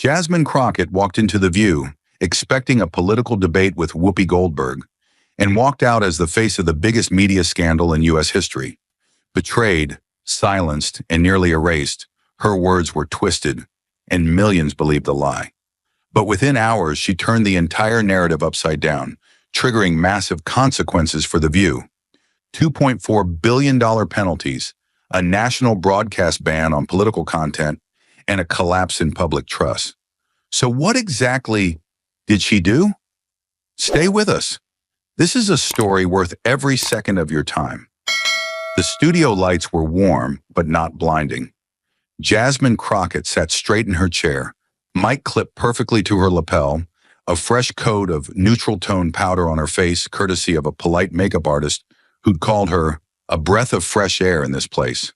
Jasmine Crockett walked into The View, expecting a political debate with Whoopi Goldberg, and walked out as the face of the biggest media scandal in U.S. history. Betrayed, silenced, and nearly erased, her words were twisted, and millions believed the lie. But within hours, she turned the entire narrative upside down, triggering massive consequences for The View. $2.4 billion penalties, a national broadcast ban on political content, and a collapse in public trust. So what exactly did she do? Stay with us. This is a story worth every second of your time. The studio lights were warm, but not blinding. Jasmine Crockett sat straight in her chair, mic clipped perfectly to her lapel, a fresh coat of neutral tone powder on her face, courtesy of a polite makeup artist who'd called her a breath of fresh air in this place.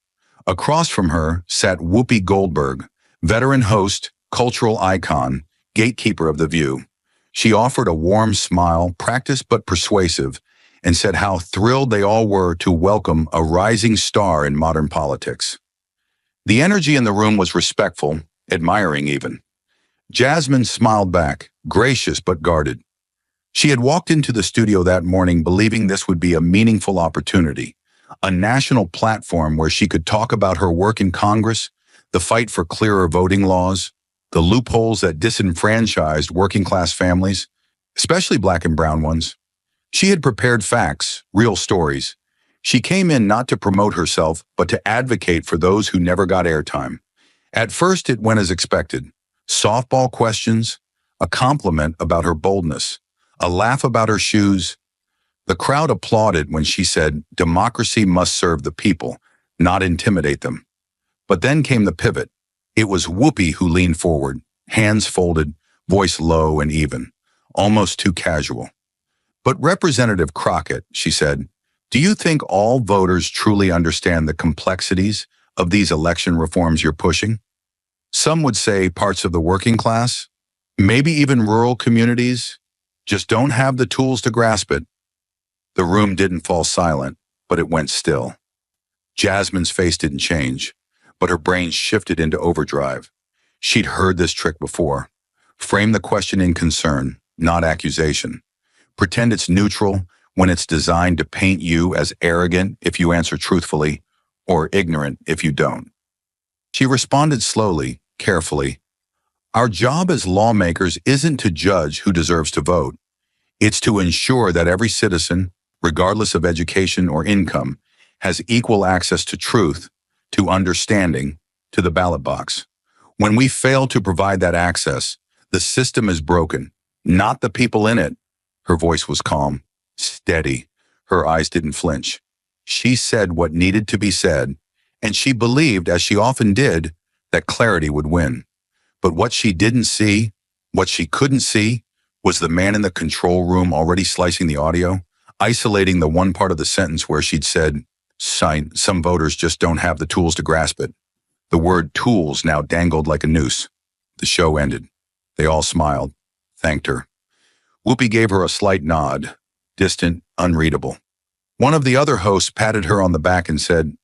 Across from her sat Whoopi Goldberg, veteran host, cultural icon, gatekeeper of The View. She offered a warm smile, practiced but persuasive, and said how thrilled they all were to welcome a rising star in modern politics. The energy in the room was respectful, admiring even. Jasmine smiled back, gracious but guarded. She had walked into the studio that morning believing this would be a meaningful opportunity, a national platform where she could talk about her work in Congress, the fight for clearer voting laws, the loopholes that disenfranchised working-class families, especially black and brown ones. She had prepared facts, real stories. She came in not to promote herself, but to advocate for those who never got airtime. At first, it went as expected. Softball questions, a compliment about her boldness, a laugh about her shoes. The crowd applauded when she said, "Democracy must serve the people, not intimidate them." But then came the pivot. It was Whoopi who leaned forward, hands folded, voice low and even, almost too casual. "But Representative Crockett," she said, "do you think all voters truly understand the complexities of these election reforms you're pushing? Some would say parts of the working class, maybe even rural communities, just don't have the tools to grasp it." The room didn't fall silent, but it went still. Jasmine's face didn't change, but her brain shifted into overdrive. She'd heard this trick before. Frame the question in concern, not accusation. Pretend it's neutral when it's designed to paint you as arrogant if you answer truthfully, or ignorant if you don't. She responded slowly, carefully. "Our job as lawmakers isn't to judge who deserves to vote. It's to ensure that every citizen, regardless of education or income, has equal access to truth, to understanding, to the ballot box. When we fail to provide that access, the system is broken, not the people in it." Her voice was calm, steady. Her eyes didn't flinch. She said what needed to be said, and she believed, as she often did, that clarity would win. But what she didn't see, what she couldn't see, was the man in the control room already slicing the audio, isolating the one part of the sentence where she'd said, "Some voters just don't have the tools to grasp it." The word tools now dangled like a noose. The show ended. They all smiled, thanked her. Whoopi gave her a slight nod, distant, unreadable. One of the other hosts patted her on the back and said,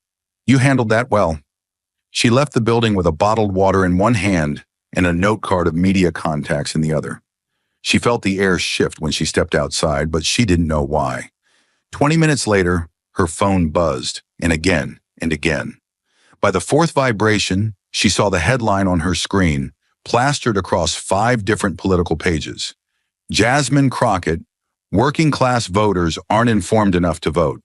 "You handled that well." She left the building with a bottled water in one hand and a note card of media contacts in the other. She felt the air shift when she stepped outside, but she didn't know why. 20 minutes later, her phone buzzed, and again and again. By the fourth vibration, she saw the headline on her screen, plastered across 5 different political pages. Jasmine Crockett, "Working class voters aren't informed enough to vote."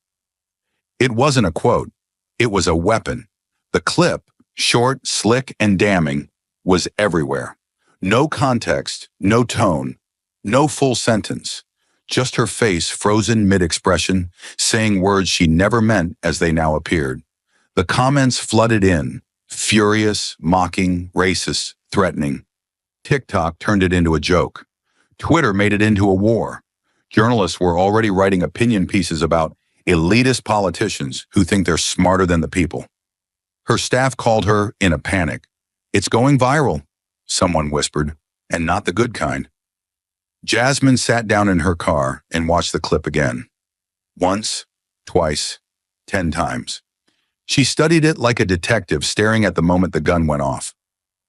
It wasn't a quote. It was a weapon. The clip, short, slick, and damning, was everywhere. No context, no tone, no full sentence. Just her face frozen mid-expression, saying words she never meant as they now appeared. The comments flooded in, furious, mocking, racist, threatening. TikTok turned it into a joke. Twitter made it into a war. Journalists were already writing opinion pieces about elitist politicians who think they're smarter than the people. Her staff called her in a panic. "It's going viral," someone whispered, "and not the good kind." Jasmine sat down in her car and watched the clip again. Once, twice, 10 times. She studied it like a detective staring at the moment the gun went off.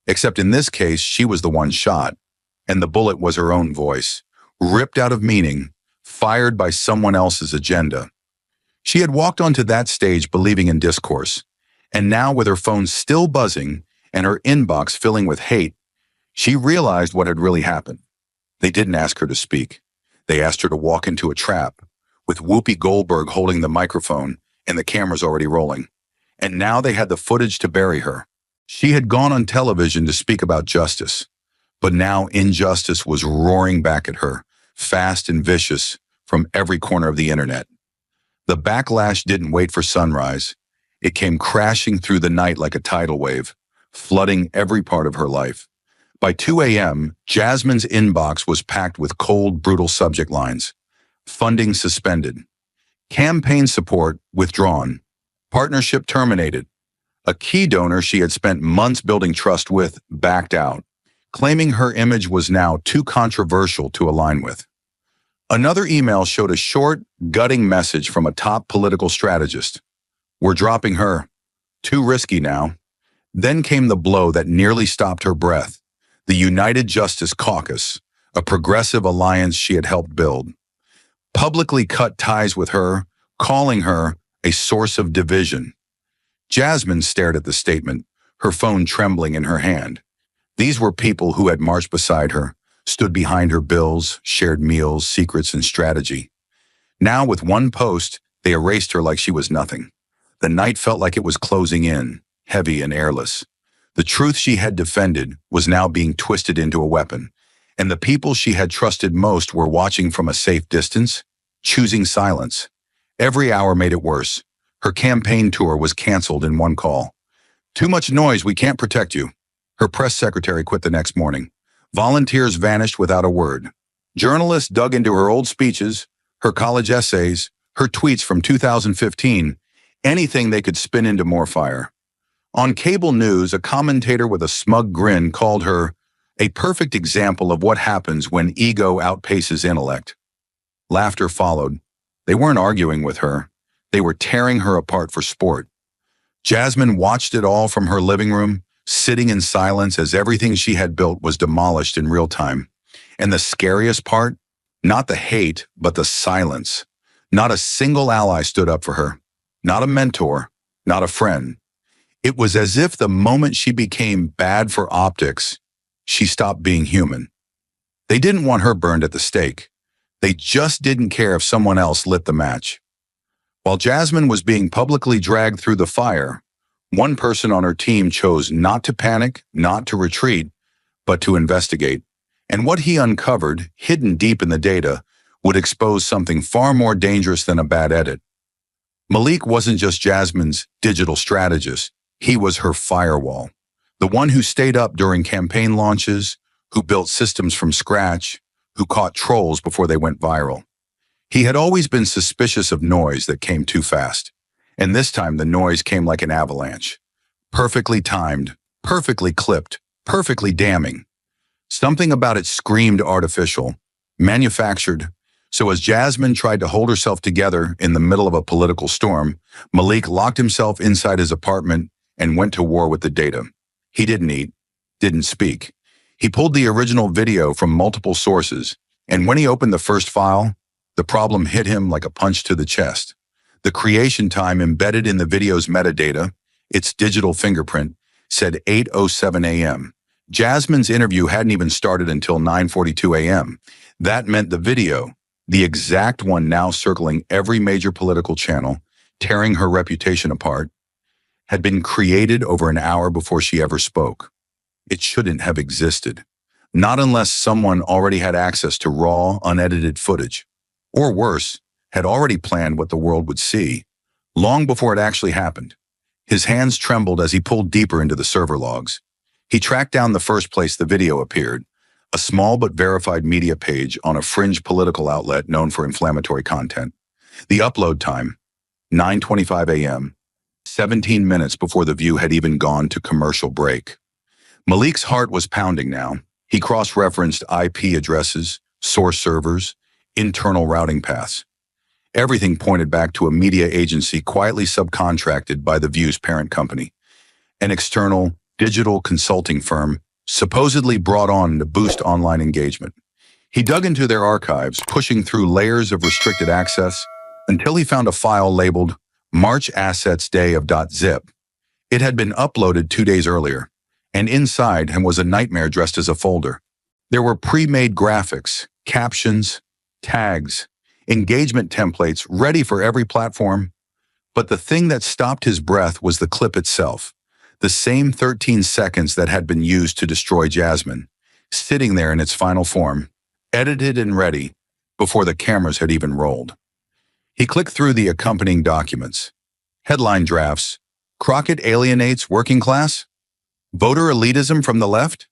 Except in this case, she was the one shot, and the bullet was her own voice, ripped out of meaning, fired by someone else's agenda. She had walked onto that stage believing in discourse, and now with her phone still buzzing and her inbox filling with hate, she realized what had really happened. They didn't ask her to speak. They asked her to walk into a trap, with Whoopi Goldberg holding the microphone and the cameras already rolling. And now they had the footage to bury her. She had gone on television to speak about justice, but now injustice was roaring back at her, fast and vicious, from every corner of the internet. The backlash didn't wait for sunrise. It came crashing through the night like a tidal wave, flooding every part of her life. By 2 a.m., Jasmine's inbox was packed with cold, brutal subject lines. Funding suspended. Campaign support withdrawn. Partnership terminated. A key donor she had spent months building trust with backed out, claiming her image was now too controversial to align with. Another email showed a short, gutting message from a top political strategist. We're dropping her. Too risky now. Then came the blow that nearly stopped her breath. The United Justice Caucus, a progressive alliance she had helped build, publicly cut ties with her, calling her a source of division. Jasmine stared at the statement, her phone trembling in her hand. These were people who had marched beside her, stood behind her bills, shared meals, secrets, and strategy. Now, with one post, they erased her like she was nothing. The night felt like it was closing in, heavy and airless. The truth she had defended was now being twisted into a weapon, and the people she had trusted most were watching from a safe distance, choosing silence. Every hour made it worse. Her campaign tour was canceled in one call. Too much noise, we can't protect you. Her press secretary quit the next morning. Volunteers vanished without a word. Journalists dug into her old speeches, her college essays, her tweets from 2015, anything they could spin into more fire. On cable news, a commentator with a smug grin called her a perfect example of what happens when ego outpaces intellect. Laughter followed. They weren't arguing with her. They were tearing her apart for sport. Jasmine watched it all from her living room, sitting in silence as everything she had built was demolished in real time. And the scariest part? Not the hate, but the silence. Not a single ally stood up for her. Not a mentor, not a friend. It was as if the moment she became bad for optics, she stopped being human. They didn't want her burned at the stake. They just didn't care if someone else lit the match. While Jasmine was being publicly dragged through the fire, one person on her team chose not to panic, not to retreat, but to investigate. And what he uncovered, hidden deep in the data, would expose something far more dangerous than a bad edit. Malik wasn't just Jasmine's digital strategist. He was her firewall, the one who stayed up during campaign launches, who built systems from scratch, who caught trolls before they went viral. He had always been suspicious of noise that came too fast, and this time the noise came like an avalanche. Perfectly timed, perfectly clipped, perfectly damning. Something about it screamed artificial, manufactured. So as Jasmine tried to hold herself together in the middle of a political storm, Malik locked himself inside his apartment and went to war with the data. He didn't eat, didn't speak. He pulled the original video from multiple sources, and when he opened the first file, the problem hit him like a punch to the chest. The creation time embedded in the video's metadata, its digital fingerprint, said 8:07 a.m. Jasmine's interview hadn't even started until 9:42 a.m. That meant the video, the exact one now circling every major political channel, tearing her reputation apart, had been created over an hour before she ever spoke. It shouldn't have existed. Not unless someone already had access to raw, unedited footage. Or worse, had already planned what the world would see, long before it actually happened. His hands trembled as he pulled deeper into the server logs. He tracked down the first place the video appeared, a small but verified media page on a fringe political outlet known for inflammatory content. The upload time, 9:25 a.m., 17 minutes before the view had even gone to commercial break. Malik's heart was pounding now. He cross-referenced IP addresses, source servers, internal routing paths. Everything pointed back to a media agency quietly subcontracted by the View's parent company, an external, digital consulting firm supposedly brought on to boost online engagement. He dug into their archives, pushing through layers of restricted access until he found a file labeled March Assets Day of .zip. It had been uploaded 2 days earlier, and inside him was a nightmare dressed as a folder. There were pre-made graphics, captions, tags, engagement templates ready for every platform. But the thing that stopped his breath was the clip itself, the same 13 seconds that had been used to destroy Jasmine, sitting there in its final form, edited and ready, before the cameras had even rolled. He clicked through the accompanying documents. Headline drafts: Crockett alienates working class? Voter elitism from the left?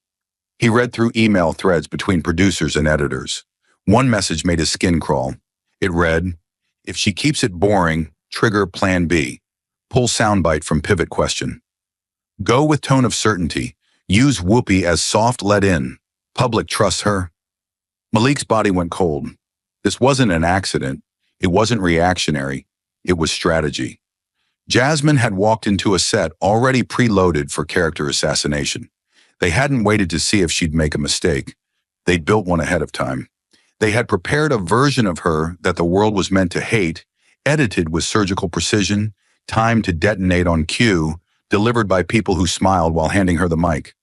He read through email threads between producers and editors. One message made his skin crawl. It read, "If she keeps it boring, trigger Plan B. Pull soundbite from pivot question. Go with tone of certainty. Use Whoopi as soft let in. Public trusts her." Malik's body went cold. This wasn't an accident. It wasn't reactionary. It was strategy. Jasmine had walked into a set already preloaded for character assassination. They hadn't waited to see if she'd make a mistake. They'd built one ahead of time. They had prepared a version of her that the world was meant to hate, edited with surgical precision, timed to detonate on cue, delivered by people who smiled while handing her the mic.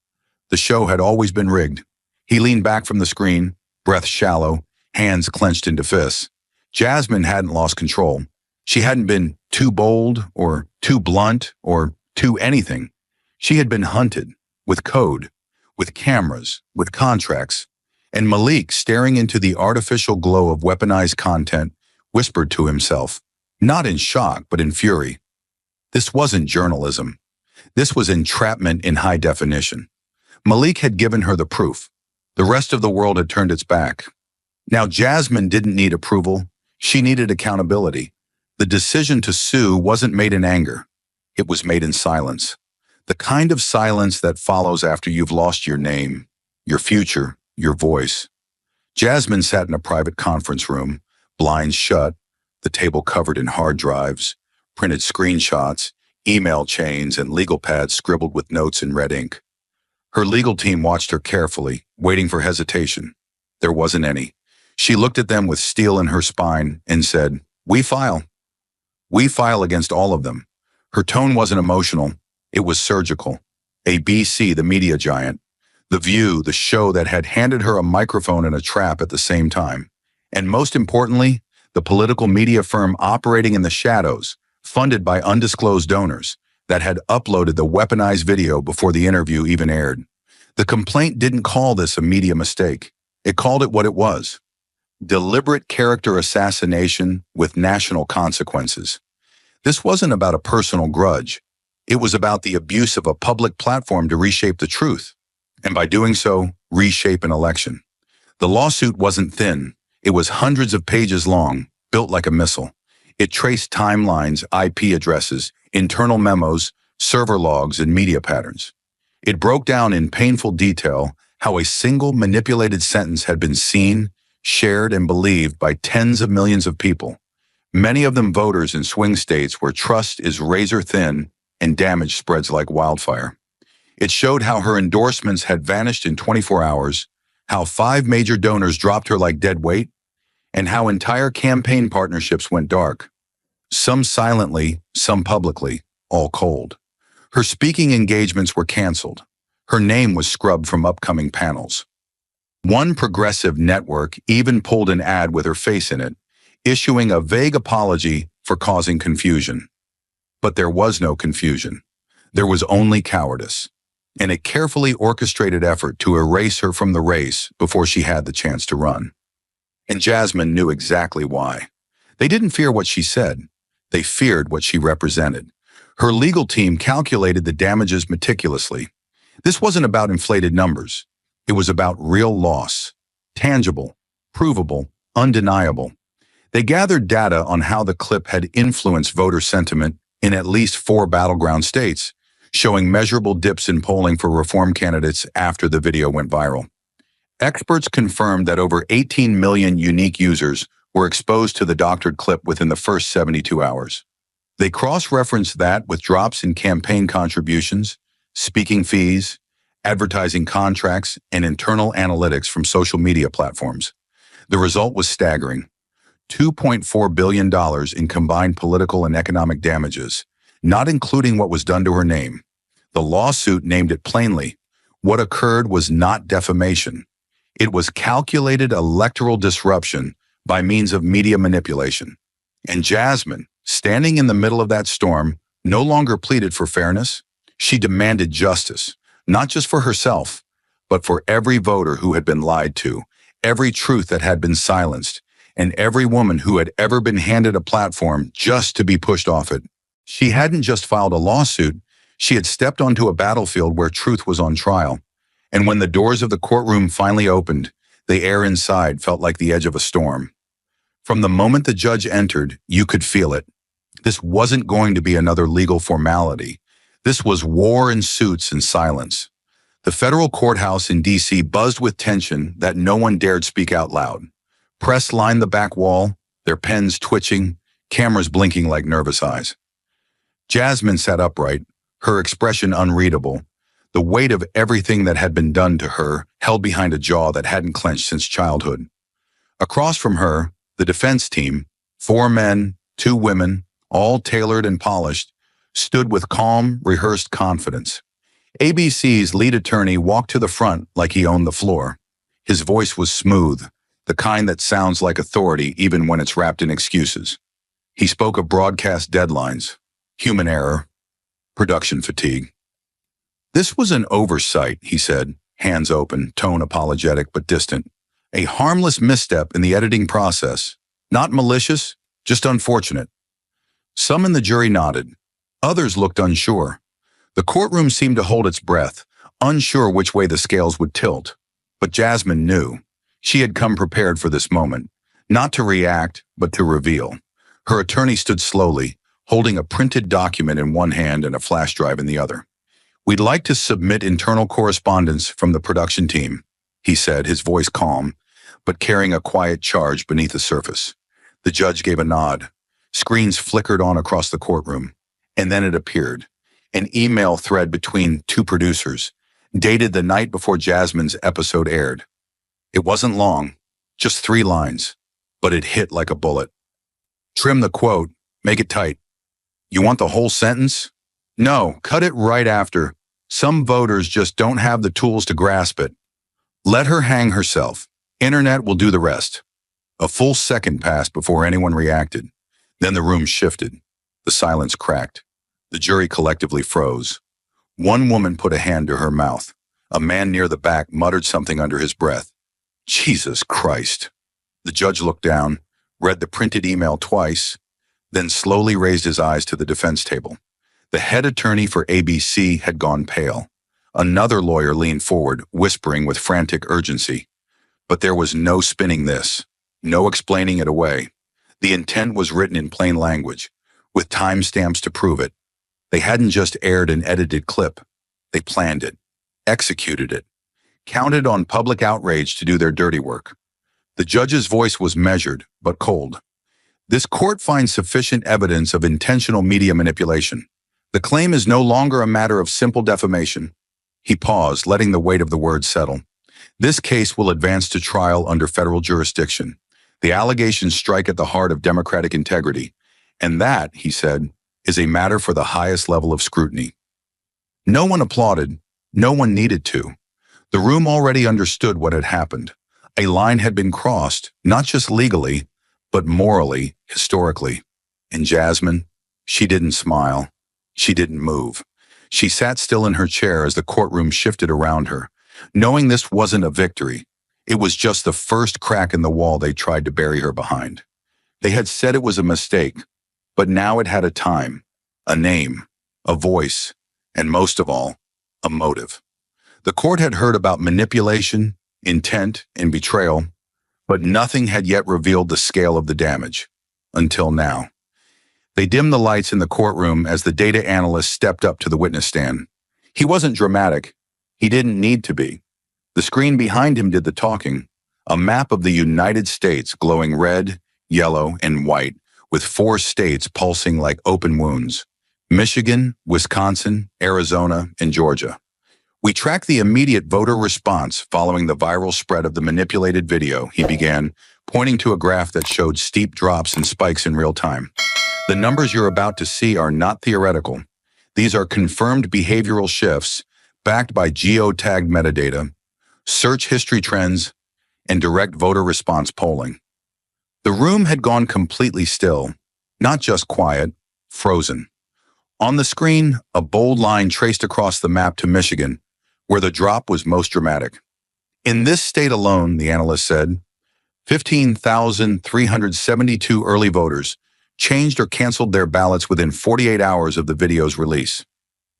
The show had always been rigged. He leaned back from the screen, breath shallow, hands clenched into fists. Jasmine hadn't lost control. She hadn't been too bold or too blunt or too anything. She had been hunted, with code, with cameras, with contracts. And Malik, staring into the artificial glow of weaponized content, whispered to himself, not in shock, but in fury. This wasn't journalism. This was entrapment in high definition. Malik had given her the proof. The rest of the world had turned its back. Now Jasmine didn't need approval. She needed accountability. The decision to sue wasn't made in anger. It was made in silence. The kind of silence that follows after you've lost your name, your future, your voice. Jasmine sat in a private conference room, blinds shut, the table covered in hard drives, printed screenshots, email chains, and legal pads scribbled with notes in red ink. Her legal team watched her carefully, waiting for hesitation. There wasn't any. She looked at them with steel in her spine and said, "We file. We file against all of them." Her tone wasn't emotional. It was surgical. ABC, the media giant. The View, the show that had handed her a microphone and a trap at the same time. And most importantly, the political media firm operating in the shadows, funded by undisclosed donors, that had uploaded the weaponized video before the interview even aired. The complaint didn't call this a media mistake. It called it what it was: deliberate character assassination with national consequences. This wasn't about a personal grudge. It was about the abuse of a public platform to reshape the truth, and by doing so, reshape an election. The lawsuit wasn't thin. It was hundreds of pages long, built like a missile. It traced timelines, IP addresses, internal memos, server logs, and media patterns. It broke down in painful detail how a single manipulated sentence had been seen, shared, and believed by tens of millions of people, many of them voters in swing states where trust is razor thin and damage spreads like wildfire. It showed how her endorsements had vanished in 24 hours, how 5 major donors dropped her like dead weight, and how entire campaign partnerships went dark. Some silently, some publicly, all cold. Her speaking engagements were canceled. Her name was scrubbed from upcoming panels. One progressive network even pulled an ad with her face in it, issuing a vague apology for causing confusion. But there was no confusion. There was only cowardice, and a carefully orchestrated effort to erase her from the race before she had the chance to run. And Jasmine knew exactly why. They didn't fear what she said. They feared what she represented. Her legal team calculated the damages meticulously. This wasn't about inflated numbers. It was about real loss, tangible, provable, undeniable. They gathered data on how the clip had influenced voter sentiment in at least 4 battleground states, showing measurable dips in polling for reform candidates after the video went viral. Experts confirmed that over 18 million unique users were exposed to the doctored clip within the first 72 hours. They cross-referenced that with drops in campaign contributions, speaking fees, advertising contracts, and internal analytics from social media platforms. The result was staggering. $2.4 billion in combined political and economic damages, not including what was done to her name. The lawsuit named it plainly. What occurred was not defamation. It was calculated electoral disruption by means of media manipulation. And Jasmine, standing in the middle of that storm, no longer pleaded for fairness. She demanded justice, not just for herself, but for every voter who had been lied to, every truth that had been silenced, and every woman who had ever been handed a platform just to be pushed off it. She hadn't just filed a lawsuit, she had stepped onto a battlefield where truth was on trial. And when the doors of the courtroom finally opened, the air inside felt like the edge of a storm. From the moment the judge entered, you could feel it. This wasn't going to be another legal formality. This was war in suits and silence. The federal courthouse in D.C. buzzed with tension that no one dared speak out loud. Press lined the back wall, their pens twitching, cameras blinking like nervous eyes. Jasmine sat upright, her expression unreadable, the weight of everything that had been done to her held behind a jaw that hadn't clenched since childhood. Across from her, the defense team, 4 men, 2 women, all tailored and polished, stood with calm, rehearsed confidence. ABC's lead attorney walked to the front like he owned the floor. His voice was smooth, the kind that sounds like authority even when it's wrapped in excuses. He spoke of broadcast deadlines, human error, production fatigue. This was an oversight, he said, hands open, tone apologetic but distant. A harmless misstep in the editing process. Not malicious, just unfortunate. Some in the jury nodded. Others looked unsure. The courtroom seemed to hold its breath, unsure which way the scales would tilt. But Jasmine knew. She had come prepared for this moment, not to react, but to reveal. Her attorney stood slowly, holding a printed document in one hand and a flash drive in the other. "We'd like to submit internal correspondence from the production team," he said, his voice calm, but carrying a quiet charge beneath the surface. The judge gave a nod. Screens flickered on across the courtroom, and then it appeared. An email thread between 2 producers, dated the night before Jasmine's episode aired. It wasn't long, just 3 lines, but it hit like a bullet. "Trim the quote, make it tight. You want the whole sentence? No, cut it right after. Some voters just don't have the tools to grasp it. Let her hang herself. Internet will do the rest." A full second passed before anyone reacted. Then the room shifted. The silence cracked. The jury collectively froze. One woman put a hand to her mouth. A man near the back muttered something under his breath. "Jesus Christ." The judge looked down, read the printed email twice, then slowly raised his eyes to the defense table. The head attorney for ABC had gone pale. Another lawyer leaned forward, whispering with frantic urgency. But there was no spinning this, no explaining it away. The intent was written in plain language, with timestamps to prove it. They hadn't just aired an edited clip. They planned it, executed it, counted on public outrage to do their dirty work. The judge's voice was measured, but cold. "This court finds sufficient evidence of intentional media manipulation. The claim is no longer a matter of simple defamation." He paused, letting the weight of the words settle. "This case will advance to trial under federal jurisdiction. The allegations strike at the heart of democratic integrity. And that," he said, "is a matter for the highest level of scrutiny." No one applauded. No one needed to. The room already understood what had happened. A line had been crossed, not just legally, but morally, historically. And Jasmine, she didn't smile. She didn't move. She sat still in her chair as the courtroom shifted around her, knowing this wasn't a victory. It was just the first crack in the wall they tried to bury her behind. They had said it was a mistake, but now it had a time, a name, a voice, and most of all, a motive. The court had heard about manipulation, intent, and betrayal, but nothing had yet revealed the scale of the damage, until now. They dimmed the lights in the courtroom as the data analyst stepped up to the witness stand. He wasn't dramatic. He didn't need to be. The screen behind him did the talking, a map of the United States glowing red, yellow, and white, with 4 states pulsing like open wounds. Michigan, Wisconsin, Arizona, and Georgia. We tracked the immediate voter response following the viral spread of the manipulated video, he began, pointing to a graph that showed steep drops and spikes in real time. The numbers you're about to see are not theoretical. These are confirmed behavioral shifts backed by geotagged metadata, search history trends, and direct voter response polling. The room had gone completely still, not just quiet, frozen. On the screen, a bold line traced across the map to Michigan, where the drop was most dramatic. In this state alone, the analyst said, 15,372 early voters changed or canceled their ballots within 48 hours of the video's release.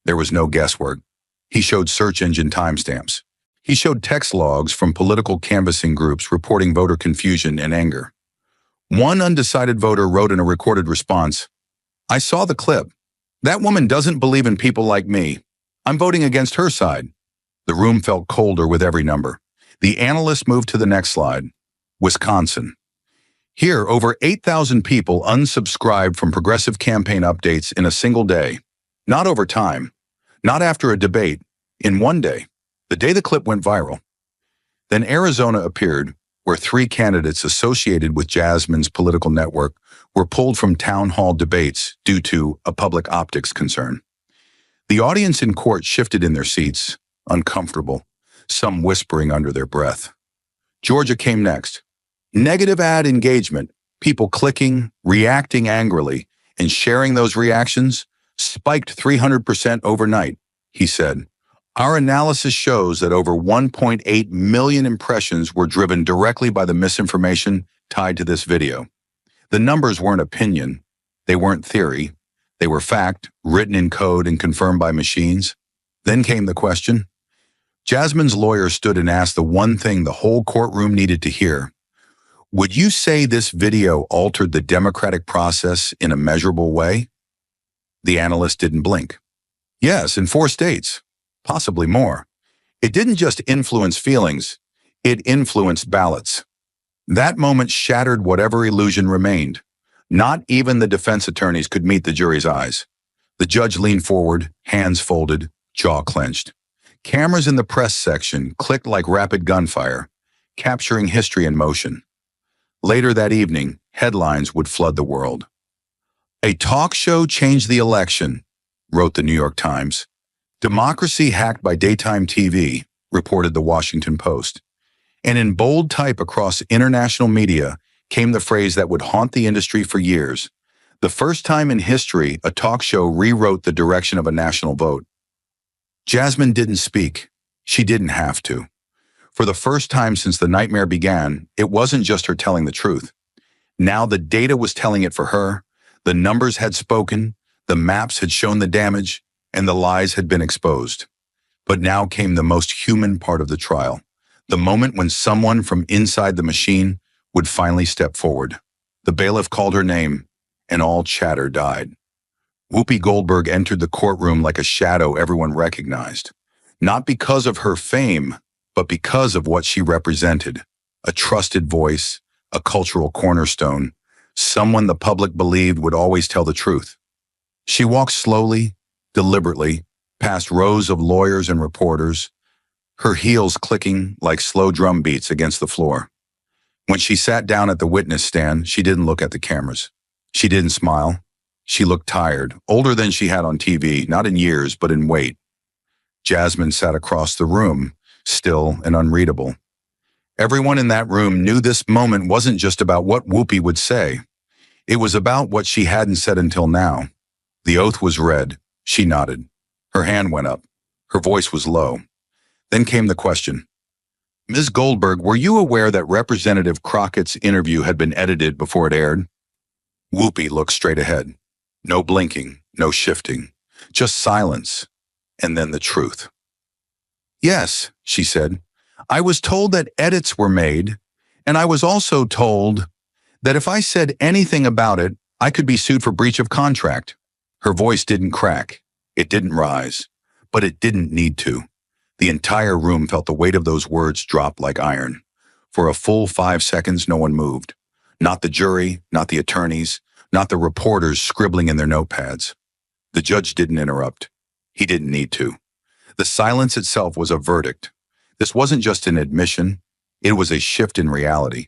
There was no guesswork. He showed search engine timestamps. He showed text logs from political canvassing groups reporting voter confusion and anger. One undecided voter wrote in a recorded response, "I saw the clip. That woman doesn't believe in people like me. I'm voting against her side." The room felt colder with every number. The analyst moved to the next slide. Wisconsin. Here, over 8,000 people unsubscribed from progressive campaign updates in a single day. Not over time. Not after a debate. In one day. The day the clip went viral. Then Arizona appeared, where 3 candidates associated with Jasmine's political network were pulled from town hall debates due to a public optics concern. The audience in court shifted in their seats, uncomfortable, some whispering under their breath. Georgia came next. Negative ad engagement, people clicking, reacting angrily, and sharing those reactions spiked 300% overnight, he said. Our analysis shows that over 1.8 million impressions were driven directly by the misinformation tied to this video. The numbers weren't opinion. They weren't theory. They were fact, written in code and confirmed by machines. Then came the question. Jasmine's lawyer stood and asked the one thing the whole courtroom needed to hear. Would you say this video altered the democratic process in a measurable way? The analyst didn't blink. Yes, in 4 states. Possibly more. It didn't just influence feelings, it influenced ballots. That moment shattered whatever illusion remained. Not even the defense attorneys could meet the jury's eyes. The judge leaned forward, hands folded, jaw clenched. Cameras in the press section clicked like rapid gunfire, capturing history in motion. Later that evening, headlines would flood the world. A talk show changed the election, wrote the New York Times. Democracy hacked by daytime TV, reported the Washington Post. And in bold type across international media came the phrase that would haunt the industry for years. The first time in history, a talk show rewrote the direction of a national vote. Jasmine didn't speak. She didn't have to. For the first time since the nightmare began, it wasn't just her telling the truth. Now the data was telling it for her. The numbers had spoken. The maps had shown the damage. And the lies had been exposed. But now came the most human part of the trial, the moment when someone from inside the machine would finally step forward. The bailiff called her name, and all chatter died. Whoopi Goldberg entered the courtroom like a shadow everyone recognized, not because of her fame, but because of what she represented, a trusted voice, a cultural cornerstone, someone the public believed would always tell the truth. She walked slowly, deliberately, past rows of lawyers and reporters, her heels clicking like slow drum beats against the floor. When she sat down at the witness stand, she didn't look at the cameras. She didn't smile. She looked tired, older than she had on TV, not in years, but in weight. Jasmine sat across the room, still and unreadable. Everyone in that room knew this moment wasn't just about what Whoopi would say. It was about what she hadn't said until now. The oath was read. She nodded. Her hand went up. Her voice was low. Then came the question. Ms. Goldberg, were you aware that Representative Crockett's interview had been edited before it aired? Whoopi looked straight ahead. No blinking, no shifting, just silence, and then the truth. Yes, she said. I was told that edits were made, and I was also told that if I said anything about it, I could be sued for breach of contract. Her voice didn't crack. It didn't rise. But it didn't need to. The entire room felt the weight of those words drop like iron. For a full 5 seconds, no one moved. Not the jury, not the attorneys, not the reporters scribbling in their notepads. The judge didn't interrupt. He didn't need to. The silence itself was a verdict. This wasn't just an admission, it was a shift in reality.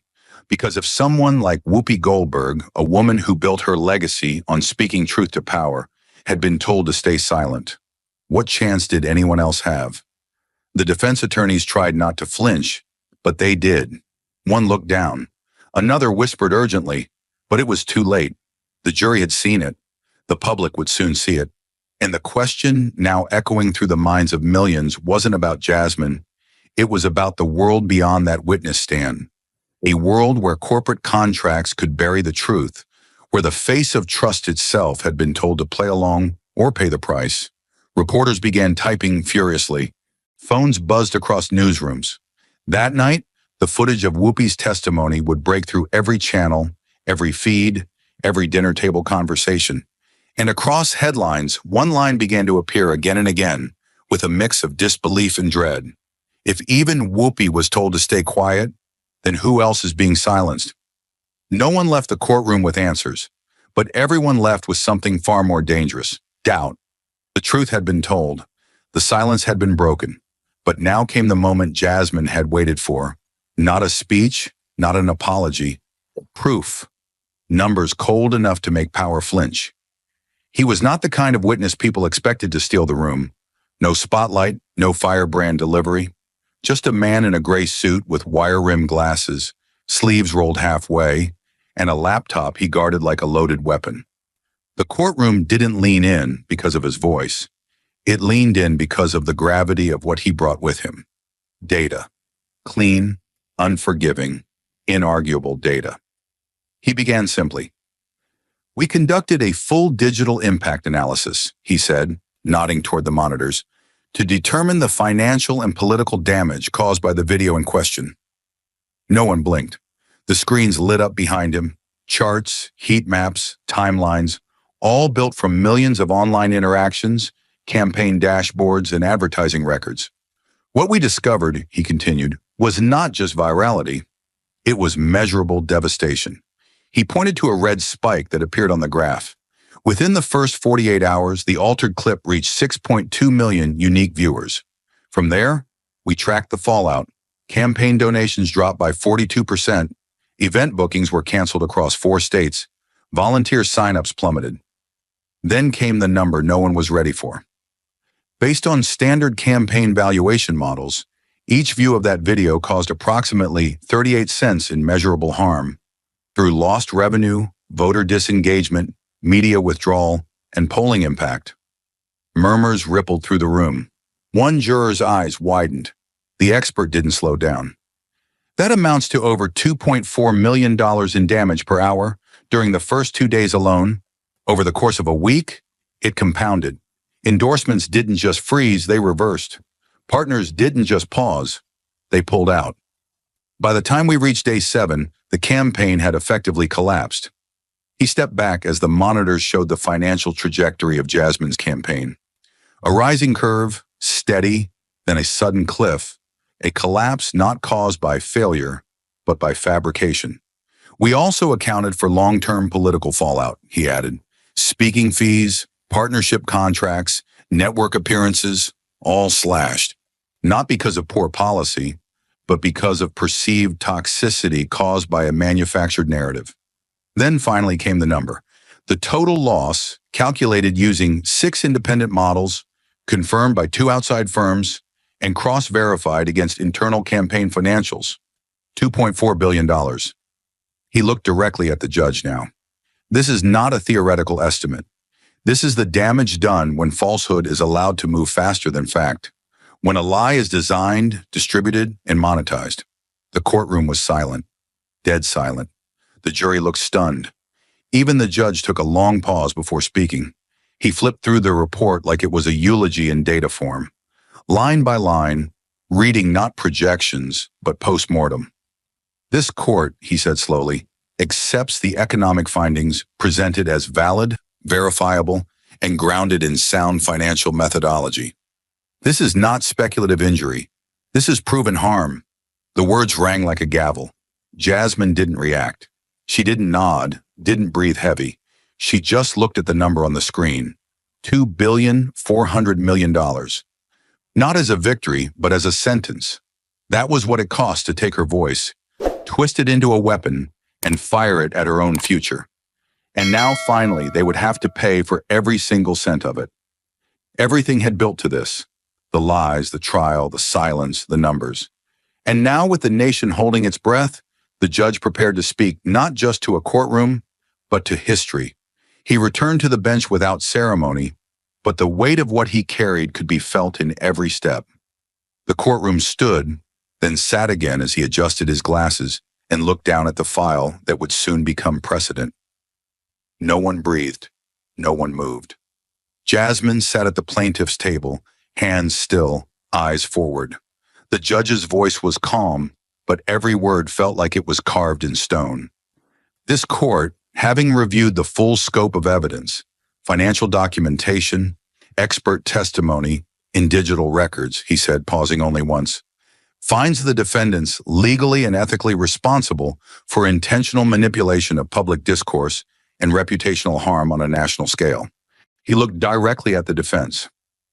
Because if someone like Whoopi Goldberg, a woman who built her legacy on speaking truth to power, had been told to stay silent, what chance did anyone else have? The defense attorneys tried not to flinch, but they did. One looked down. Another whispered urgently, but it was too late. The jury had seen it. The public would soon see it. And the question, now echoing through the minds of millions, wasn't about Jasmine. It was about the world beyond that witness stand. A world where corporate contracts could bury the truth, where the face of trust itself had been told to play along or pay the price. Reporters began typing furiously. Phones buzzed across newsrooms. That night, the footage of Whoopi's testimony would break through every channel, every feed, every dinner table conversation. And across headlines, one line began to appear again and again, with a mix of disbelief and dread. If even Whoopi was told to stay quiet, then who else is being silenced? No one left the courtroom with answers, but everyone left with something far more dangerous: doubt. The truth had been told. The silence had been broken. But now came the moment Jasmine had waited for. Not a speech, not an apology. Proof. Numbers cold enough to make power flinch. He was not the kind of witness people expected to steal the room. No spotlight, no firebrand delivery. Just a man in a gray suit with wire-rimmed glasses, sleeves rolled halfway, and a laptop he guarded like a loaded weapon. The courtroom didn't lean in because of his voice. It leaned in because of the gravity of what he brought with him. Data. Clean, unforgiving, inarguable data. He began simply. "We conducted a full digital impact analysis," he said, nodding toward the monitors, "to determine the financial and political damage caused by the video in question." No one blinked. The screens lit up behind him, charts, heat maps, timelines, all built from millions of online interactions, campaign dashboards, and advertising records. "What we discovered," he continued, "was not just virality. It was measurable devastation." He pointed to a red spike that appeared on the graph. Within the first 48 hours, the altered clip reached 6.2 million unique viewers. From there, we tracked the fallout. Campaign donations dropped by 42%. Event bookings were canceled across 4 states. Volunteer signups plummeted. Then came the number no one was ready for. Based on standard campaign valuation models, each view of that video caused approximately 38 cents in measurable harm through lost revenue, voter disengagement, media withdrawal, and polling impact. Murmurs rippled through the room. One juror's eyes widened. The expert didn't slow down. "That amounts to over $2.4 million in damage per hour during the first 2 days alone. Over the course of a week, it compounded. Endorsements didn't just freeze, they reversed. Partners didn't just pause, they pulled out. By the time we reached day 7, the campaign had effectively collapsed." He stepped back as the monitors showed the financial trajectory of Jasmine's campaign. A rising curve, steady, then a sudden cliff, a collapse not caused by failure, but by fabrication. "We also accounted for long-term political fallout," he added. "Speaking fees, partnership contracts, network appearances, all slashed. Not because of poor policy, but because of perceived toxicity caused by a manufactured narrative." Then finally came the number. The total loss, calculated using 6 independent models, confirmed by 2 outside firms, and cross-verified against internal campaign financials. $2.4 billion. He looked directly at the judge now. "This is not a theoretical estimate. This is the damage done when falsehood is allowed to move faster than fact. When a lie is designed, distributed, and monetized." The courtroom was silent, dead silent. The jury looked stunned. Even the judge took a long pause before speaking. He flipped through the report like it was a eulogy in data form. Line by line, reading not projections, but post-mortem. "This court," he said slowly, "accepts the economic findings presented as valid, verifiable, and grounded in sound financial methodology. This is not speculative injury. This is proven harm." The words rang like a gavel. Jasmine didn't react. She didn't nod, didn't breathe heavy. She just looked at the number on the screen. $2,400,000,000. Not as a victory, but as a sentence. That was what it cost to take her voice, twist it into a weapon, and fire it at her own future. And now, finally, they would have to pay for every single cent of it. Everything had built to this. The lies, the trial, the silence, the numbers. And now, with the nation holding its breath, the judge prepared to speak not just to a courtroom, but to history. He returned to the bench without ceremony, but the weight of what he carried could be felt in every step. The courtroom stood, then sat again as he adjusted his glasses and looked down at the file that would soon become precedent. No one breathed. No one moved. Jasmine sat at the plaintiff's table, hands still, eyes forward. The judge's voice was calm, but every word felt like it was carved in stone. This court, having reviewed the full scope of evidence, financial documentation, expert testimony, in digital records, he said, pausing only once, finds the defendants legally and ethically responsible for intentional manipulation of public discourse and reputational harm on a national scale. He looked directly at the defense.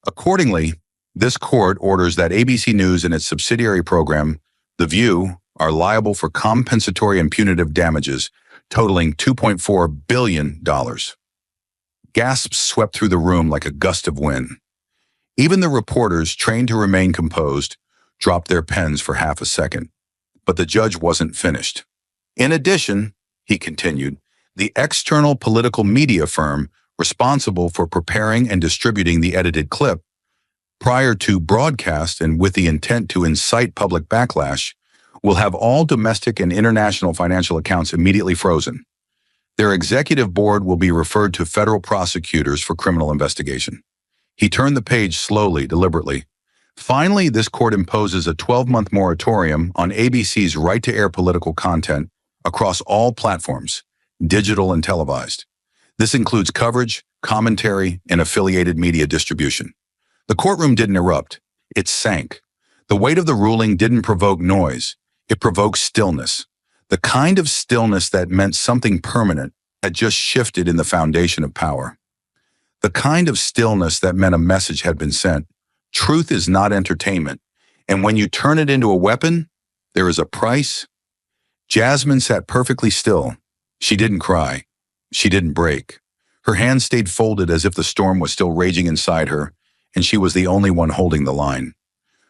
Accordingly, this court orders that ABC News and its subsidiary program, The View, are liable for compensatory and punitive damages totaling $2.4 billion. Gasps swept through the room like a gust of wind. Even the reporters, trained to remain composed, dropped their pens for half a second. But the judge wasn't finished. In addition, he continued, the external political media firm responsible for preparing and distributing the edited clip, prior to broadcast and with the intent to incite public backlash, will have all domestic and international financial accounts immediately frozen. Their executive board will be referred to federal prosecutors for criminal investigation. He turned the page slowly, deliberately. Finally, this court imposes a 12-month moratorium on ABC's right to air political content across all platforms, digital and televised. This includes coverage, commentary, and affiliated media distribution. The courtroom didn't erupt. It sank. The weight of the ruling didn't provoke noise. It provoked stillness. The kind of stillness that meant something permanent had just shifted in the foundation of power. The kind of stillness that meant a message had been sent. Truth is not entertainment, and when you turn it into a weapon, there is a price. Jasmine sat perfectly still. She didn't cry. She didn't break. Her hands stayed folded as if the storm was still raging inside her, and she was the only one holding the line.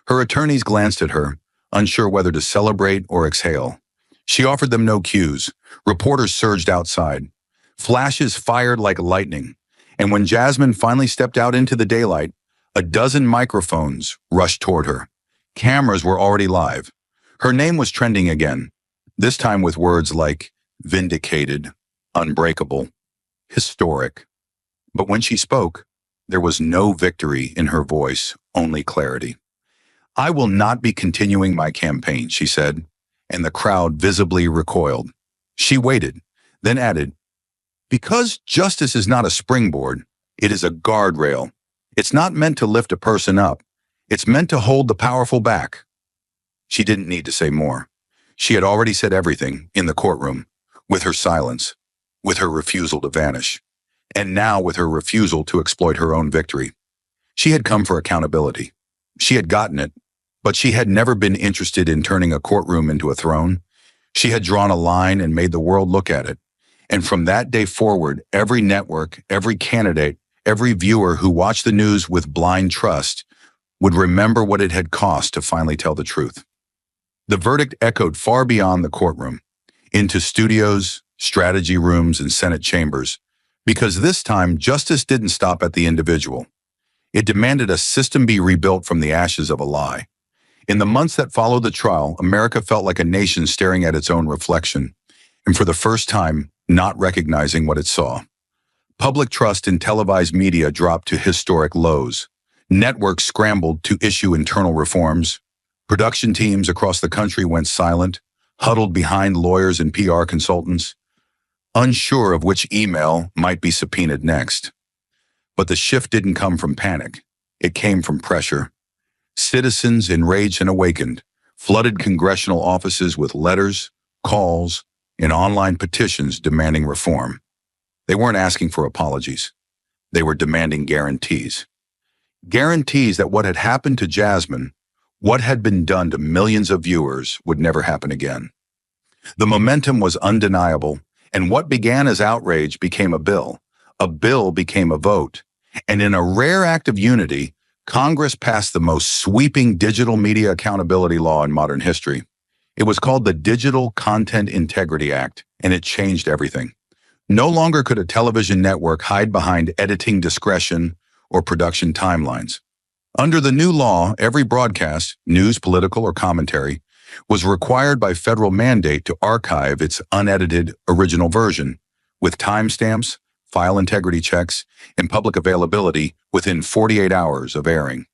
Her attorneys glanced at her, unsure whether to celebrate or exhale. She offered them no cues. Reporters surged outside. Flashes fired like lightning, and when Jasmine finally stepped out into the daylight, a dozen microphones rushed toward her. Cameras were already live. Her name was trending again, this time with words like vindicated, unbreakable, historic. But when she spoke, there was no victory in her voice, only clarity. I will not be continuing my campaign, she said, and the crowd visibly recoiled. She waited, then added, because justice is not a springboard, it is a guardrail. It's not meant to lift a person up. It's meant to hold the powerful back. She didn't need to say more. She had already said everything in the courtroom, with her silence, with her refusal to vanish, and now with her refusal to exploit her own victory. She had come for accountability. She had gotten it, but she had never been interested in turning a courtroom into a throne. She had drawn a line and made the world look at it. And from that day forward, every network, every candidate, every viewer who watched the news with blind trust would remember what it had cost to finally tell the truth. The verdict echoed far beyond the courtroom, into studios, strategy rooms, and Senate chambers, because this time justice didn't stop at the individual. It demanded a system be rebuilt from the ashes of a lie. In the months that followed the trial, America felt like a nation staring at its own reflection, and for the first time, not recognizing what it saw. Public trust in televised media dropped to historic lows. Networks scrambled to issue internal reforms. Production teams across the country went silent, huddled behind lawyers and PR consultants, unsure of which email might be subpoenaed next. But the shift didn't come from panic. It came from pressure. Citizens, enraged and awakened, flooded congressional offices with letters, calls, and online petitions demanding reform. They weren't asking for apologies. They were demanding guarantees. Guarantees that what had happened to Jasmine, what had been done to millions of viewers, would never happen again. The momentum was undeniable, and what began as outrage became a bill. A bill became a vote. And in a rare act of unity, Congress passed the most sweeping digital media accountability law in modern history. It was called the Digital Content Integrity Act, and it changed everything. No longer could a television network hide behind editing discretion or production timelines. Under the new law, every broadcast, news, political, or commentary, was required by federal mandate to archive its unedited original version, with timestamps, file integrity checks, and public availability within 48 hours of airing.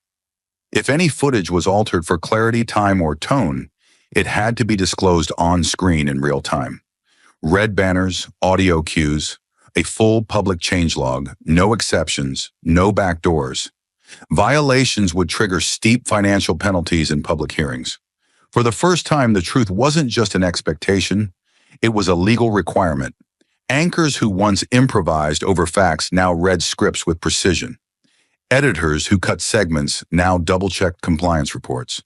If any footage was altered for clarity, time, or tone, it had to be disclosed on screen in real time. Red banners, audio cues, a full public changelog, no exceptions, no backdoors. Violations would trigger steep financial penalties in public hearings. For the first time, the truth wasn't just an expectation, it was a legal requirement. Anchors who once improvised over facts now read scripts with precision. Editors who cut segments now double-checked compliance reports.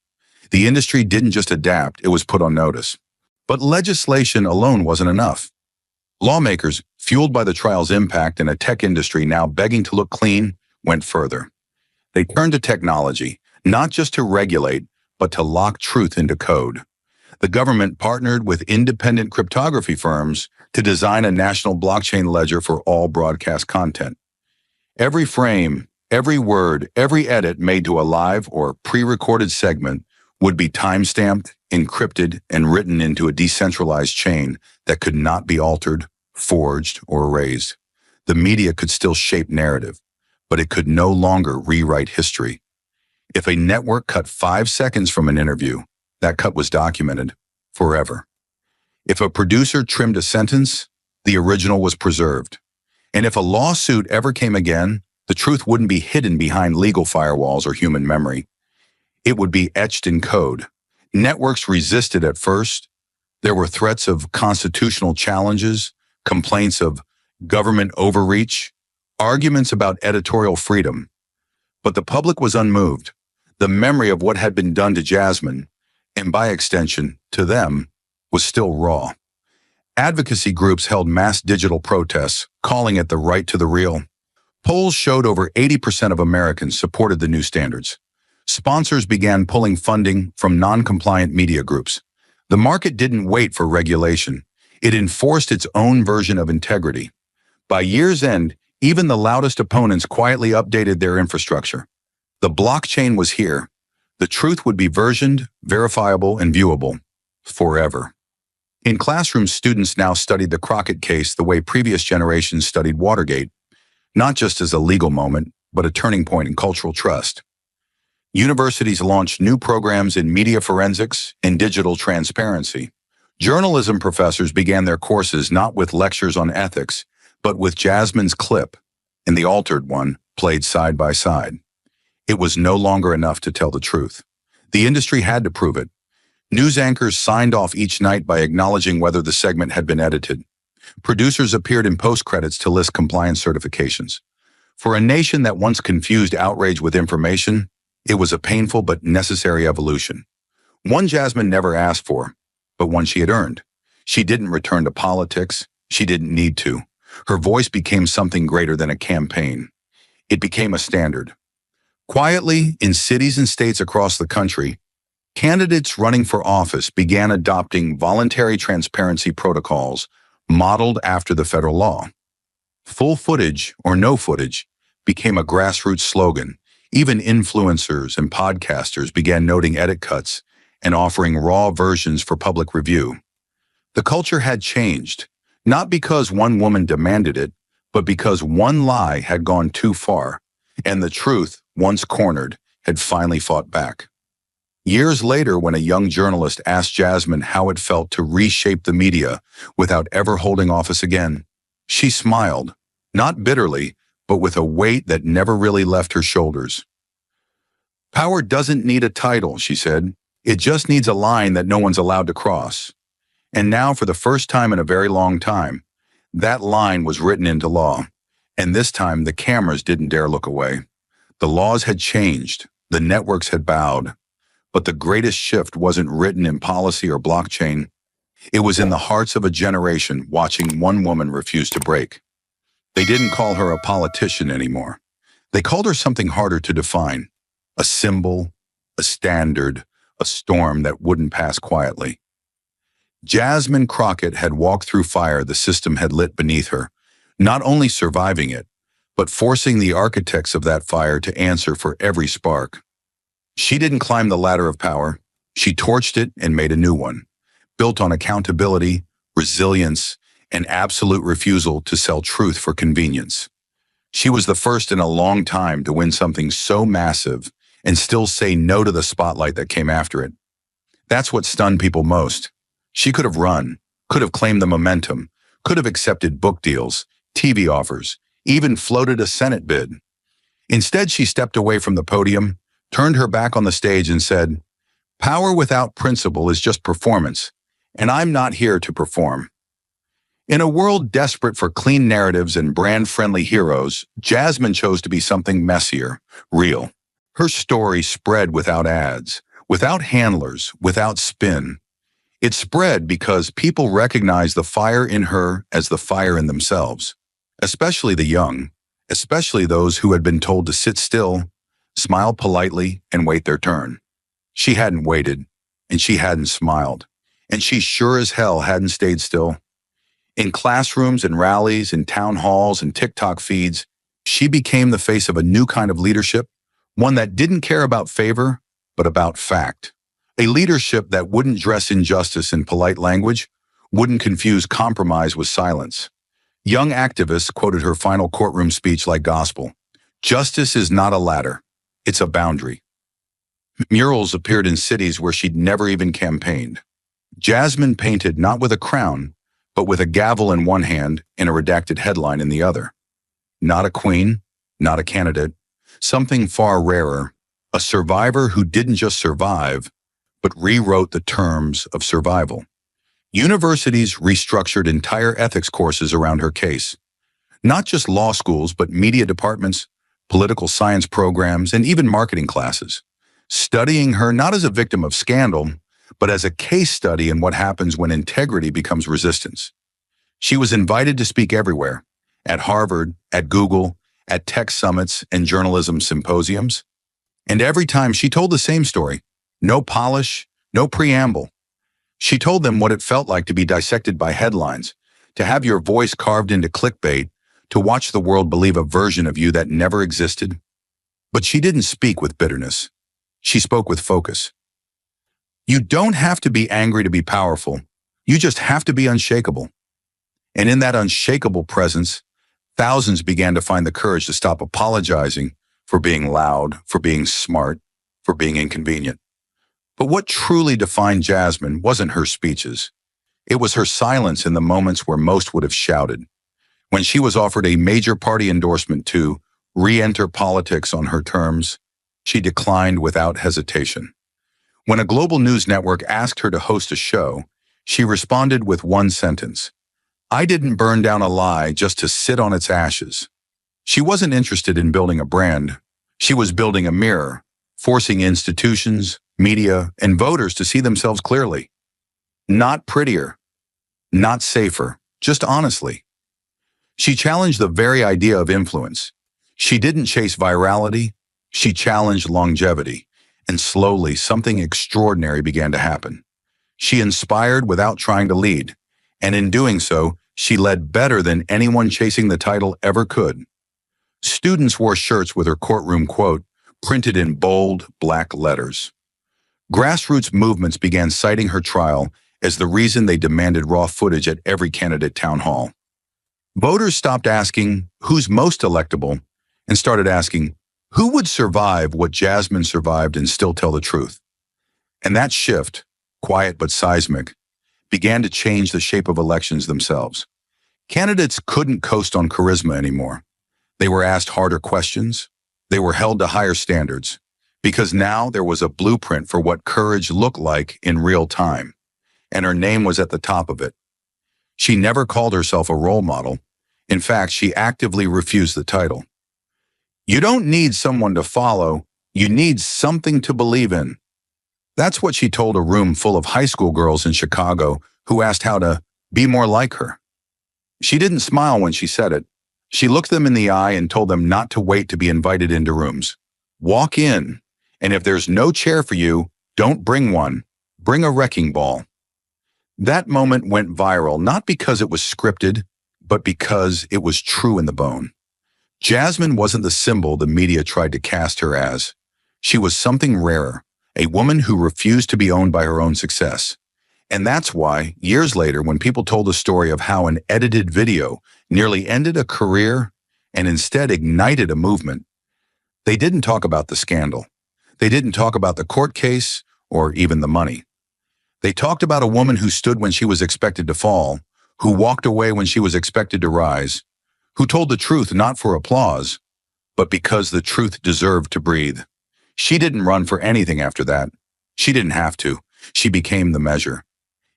The industry didn't just adapt, it was put on notice. But legislation alone wasn't enough. Lawmakers, fueled by the trial's impact and a tech industry now begging to look clean, went further. They turned to technology, not just to regulate, but to lock truth into code. The government partnered with independent cryptography firms to design a national blockchain ledger for all broadcast content. Every frame, every word, every edit made to a live or pre-recorded segment would be timestamped, encrypted, and written into a decentralized chain that could not be altered, forged, or erased. The media could still shape narrative, but it could no longer rewrite history. If a network cut 5 seconds from an interview, that cut was documented forever. If a producer trimmed a sentence, the original was preserved. And if a lawsuit ever came again, the truth wouldn't be hidden behind legal firewalls or human memory. It would be etched in code. Networks resisted at first. There were threats of constitutional challenges, complaints of government overreach, arguments about editorial freedom. But the public was unmoved. The memory of what had been done to Jasmine, and by extension, to them, was still raw. Advocacy groups held mass digital protests, calling it the right to the real. Polls showed over 80% of Americans supported the new standards. Sponsors began pulling funding from non-compliant media groups. The market didn't wait for regulation. It enforced its own version of integrity. By year's end, even the loudest opponents quietly updated their infrastructure. The blockchain was here. The truth would be versioned, verifiable, and viewable forever. In classrooms, students now studied the Crockett case the way previous generations studied Watergate, not just as a legal moment, but a turning point in cultural trust. Universities launched new programs in media forensics and digital transparency. Journalism professors began their courses not with lectures on ethics, but with Jasmine's clip, and the altered one played side by side. It was no longer enough to tell the truth. The industry had to prove it. News anchors signed off each night by acknowledging whether the segment had been edited. Producers appeared in post-credits to list compliance certifications. For a nation that once confused outrage with information, it was a painful but necessary evolution. One Jasmine never asked for, but one she had earned. She didn't return to politics. She didn't need to. Her voice became something greater than a campaign. It became a standard. Quietly, in cities and states across the country, candidates running for office began adopting voluntary transparency protocols modeled after the federal law. Full footage or no footage became a grassroots slogan. Even influencers and podcasters began noting edit cuts and offering raw versions for public review. The culture had changed, not because one woman demanded it, but because one lie had gone too far, and the truth, once cornered, had finally fought back. Years later, when a young journalist asked Jasmine how it felt to reshape the media without ever holding office again, she smiled, not bitterly, but with a weight that never really left her shoulders. "Power doesn't need a title," she said. "It just needs a line that no one's allowed to cross." And now, for the first time in a very long time, that line was written into law. And this time, the cameras didn't dare look away. The laws had changed, the networks had bowed, but the greatest shift wasn't written in policy or blockchain. It was in the hearts of a generation watching one woman refuse to break. They didn't call her a politician anymore. They called her something harder to define: a symbol, a standard, a storm that wouldn't pass quietly. Jasmine Crockett had walked through fire the system had lit beneath her, not only surviving it, but forcing the architects of that fire to answer for every spark. She didn't climb the ladder of power. She torched it and made a new one, built on accountability, resilience, and absolute refusal to sell truth for convenience. She was the first in a long time to win something so massive and still say no to the spotlight that came after it. That's what stunned people most. She could have run, could have claimed the momentum, could have accepted book deals, TV offers, even floated a Senate bid. Instead, she stepped away from the podium, turned her back on the stage and said, "Power without principle is just performance, and I'm not here to perform." In a world desperate for clean narratives and brand-friendly heroes, Jasmine chose to be something messier, real. Her story spread without ads, without handlers, without spin. It spread because people recognized the fire in her as the fire in themselves, especially the young, especially those who had been told to sit still, smile politely, and wait their turn. She hadn't waited, and she hadn't smiled, and she sure as hell hadn't stayed still. In classrooms and rallies and town halls and TikTok feeds, she became the face of a new kind of leadership, one that didn't care about favor, but about fact. A leadership that wouldn't dress injustice in polite language, wouldn't confuse compromise with silence. Young activists quoted her final courtroom speech like gospel. "Justice is not a ladder, it's a boundary." Murals appeared in cities where she'd never even campaigned. Jasmine painted not with a crown, but with a gavel in one hand and a redacted headline in the other. Not a queen, not a candidate, something far rarer, a survivor who didn't just survive, but rewrote the terms of survival. Universities restructured entire ethics courses around her case. Not just law schools, but media departments, political science programs, and even marketing classes, studying her not as a victim of scandal, but as a case study in what happens when integrity becomes resistance. She was invited to speak everywhere, at Harvard, at Google, at tech summits and journalism symposiums. And every time she told the same story, no polish, no preamble. She told them what it felt like to be dissected by headlines, to have your voice carved into clickbait, to watch the world believe a version of you that never existed. But she didn't speak with bitterness. She spoke with focus. You don't have to be angry to be powerful. You just have to be unshakable. And in that unshakable presence, thousands began to find the courage to stop apologizing for being loud, for being smart, for being inconvenient. But what truly defined Jasmine wasn't her speeches. It was her silence in the moments where most would have shouted. When she was offered a major party endorsement to re-enter politics on her terms, she declined without hesitation. When a global news network asked her to host a show, she responded with one sentence: "I didn't burn down a lie just to sit on its ashes." She wasn't interested in building a brand. She was building a mirror, forcing institutions, media, and voters to see themselves clearly. Not prettier, not safer, just honestly. She challenged the very idea of influence. She didn't chase virality, she challenged longevity, and slowly something extraordinary began to happen. She inspired without trying to lead, and in doing so, she led better than anyone chasing the title ever could. Students wore shirts with her courtroom quote printed in bold, black letters. Grassroots movements began citing her trial as the reason they demanded raw footage at every candidate town hall. Voters stopped asking, "Who's most electable?" and started asking, "Who would survive what Jasmine survived and still tell the truth?" And that shift, quiet but seismic, began to change the shape of elections themselves. Candidates couldn't coast on charisma anymore. They were asked harder questions. They were held to higher standards, because now there was a blueprint for what courage looked like in real time, and her name was at the top of it. She never called herself a role model. In fact, she actively refused the title. You don't need someone to follow, you need something to believe in. That's what she told a room full of high school girls in Chicago who asked how to be more like her. She didn't smile when she said it. She looked them in the eye and told them not to wait to be invited into rooms. Walk in, and if there's no chair for you, don't bring one. Bring a wrecking ball. That moment went viral not because it was scripted, but because it was true in the bone. Jasmine wasn't the symbol the media tried to cast her as. She was something rarer, a woman who refused to be owned by her own success. And that's why, years later, when people told the story of how an edited video nearly ended a career and instead ignited a movement, they didn't talk about the scandal. They didn't talk about the court case or even the money. They talked about a woman who stood when she was expected to fall, who walked away when she was expected to rise, who told the truth not for applause, but because the truth deserved to breathe. She didn't run for anything after that. She didn't have to. She became the measure.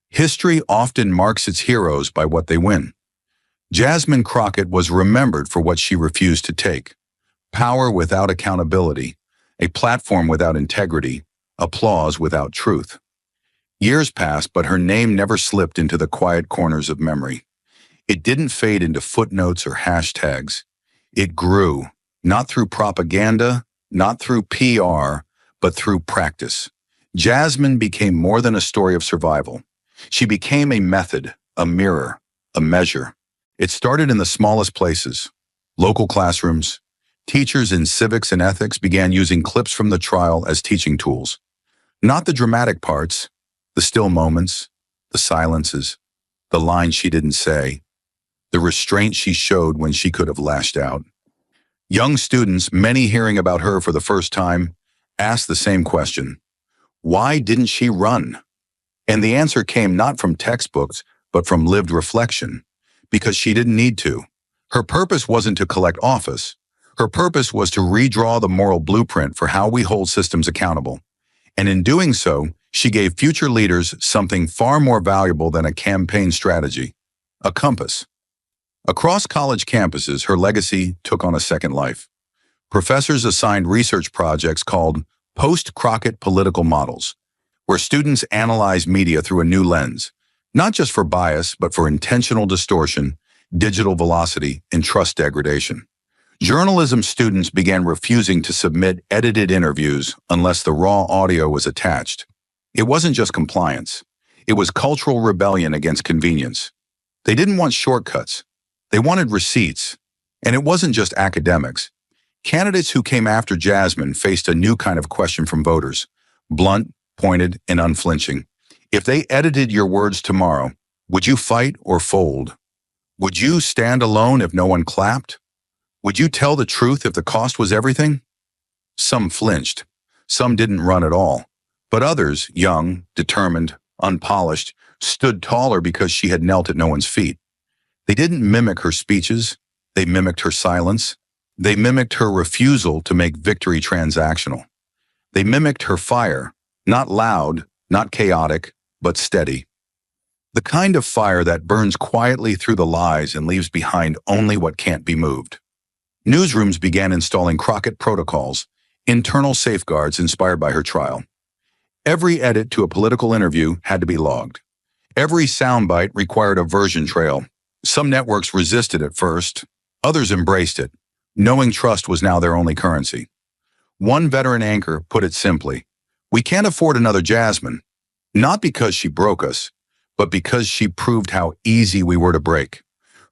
History often marks its heroes by what they win. Jasmine Crockett was remembered for what she refused to take. Power without accountability, a platform without integrity, applause without truth. Years passed, but her name never slipped into the quiet corners of memory. It didn't fade into footnotes or hashtags. It grew, not through propaganda, not through PR, but through practice. Jasmine became more than a story of survival. She became a method, a mirror, a measure. It started in the smallest places. Local classrooms. Teachers in civics and ethics began using clips from the trial as teaching tools. Not the dramatic parts, the still moments, the silences, the lines she didn't say, the restraint she showed when she could have lashed out. Young students, many hearing about her for the first time, asked the same question. Why didn't she run? And the answer came not from textbooks, but from lived reflection. Because she didn't need to. Her purpose wasn't to collect office. Her purpose was to redraw the moral blueprint for how we hold systems accountable. And in doing so, she gave future leaders something far more valuable than a campaign strategy, a compass. Across college campuses, her legacy took on a second life. Professors assigned research projects called post-Crockett political models, where students analyze media through a new lens, not just for bias, but for intentional distortion, digital velocity, and trust degradation. Journalism students began refusing to submit edited interviews unless the raw audio was attached. It wasn't just compliance. It was cultural rebellion against convenience. They didn't want shortcuts. They wanted receipts. And it wasn't just academics. Candidates who came after Jasmine faced a new kind of question from voters, blunt, pointed, and unflinching. If they edited your words tomorrow, would you fight or fold? Would you stand alone if no one clapped? Would you tell the truth if the cost was everything? Some flinched. Some didn't run at all. But others, young, determined, unpolished, stood taller because she had knelt at no one's feet. They didn't mimic her speeches. They mimicked her silence. They mimicked her refusal to make victory transactional. They mimicked her fire, not loud, not chaotic, but steady. The kind of fire that burns quietly through the lies and leaves behind only what can't be moved. Newsrooms began installing Crockett protocols, internal safeguards inspired by her trial. Every edit to a political interview had to be logged. Every soundbite required a version trail. Some networks resisted at first. Others embraced it. Knowing trust was now their only currency. One veteran anchor put it simply, "We can't afford another Jasmine, not because she broke us, but because she proved how easy we were to break."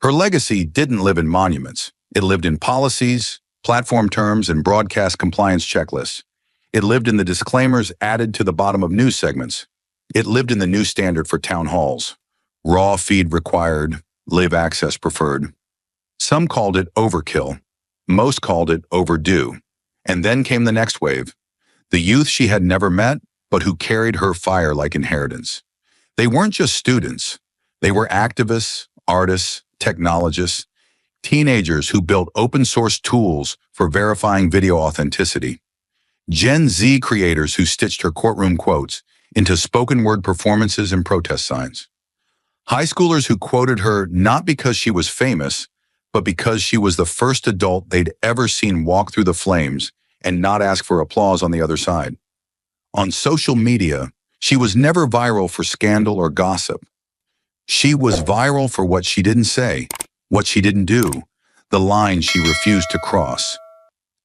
Her legacy didn't live in monuments. It lived in policies, platform terms, and broadcast compliance checklists. It lived in the disclaimers added to the bottom of news segments. It lived in the new standard for town halls. Raw feed required, live access preferred. Some called it overkill. Most called it overdue. And then came the next wave. The youth she had never met, but who carried her fire like inheritance. They weren't just students. They were activists, artists, technologists, teenagers who built open source tools for verifying video authenticity. Gen Z creators who stitched her courtroom quotes into spoken word performances and protest signs. High schoolers who quoted her not because she was famous, but because she was the first adult they'd ever seen walk through the flames and not ask for applause on the other side. On social media, she was never viral for scandal or gossip. She was viral for what she didn't say, what she didn't do, the line she refused to cross.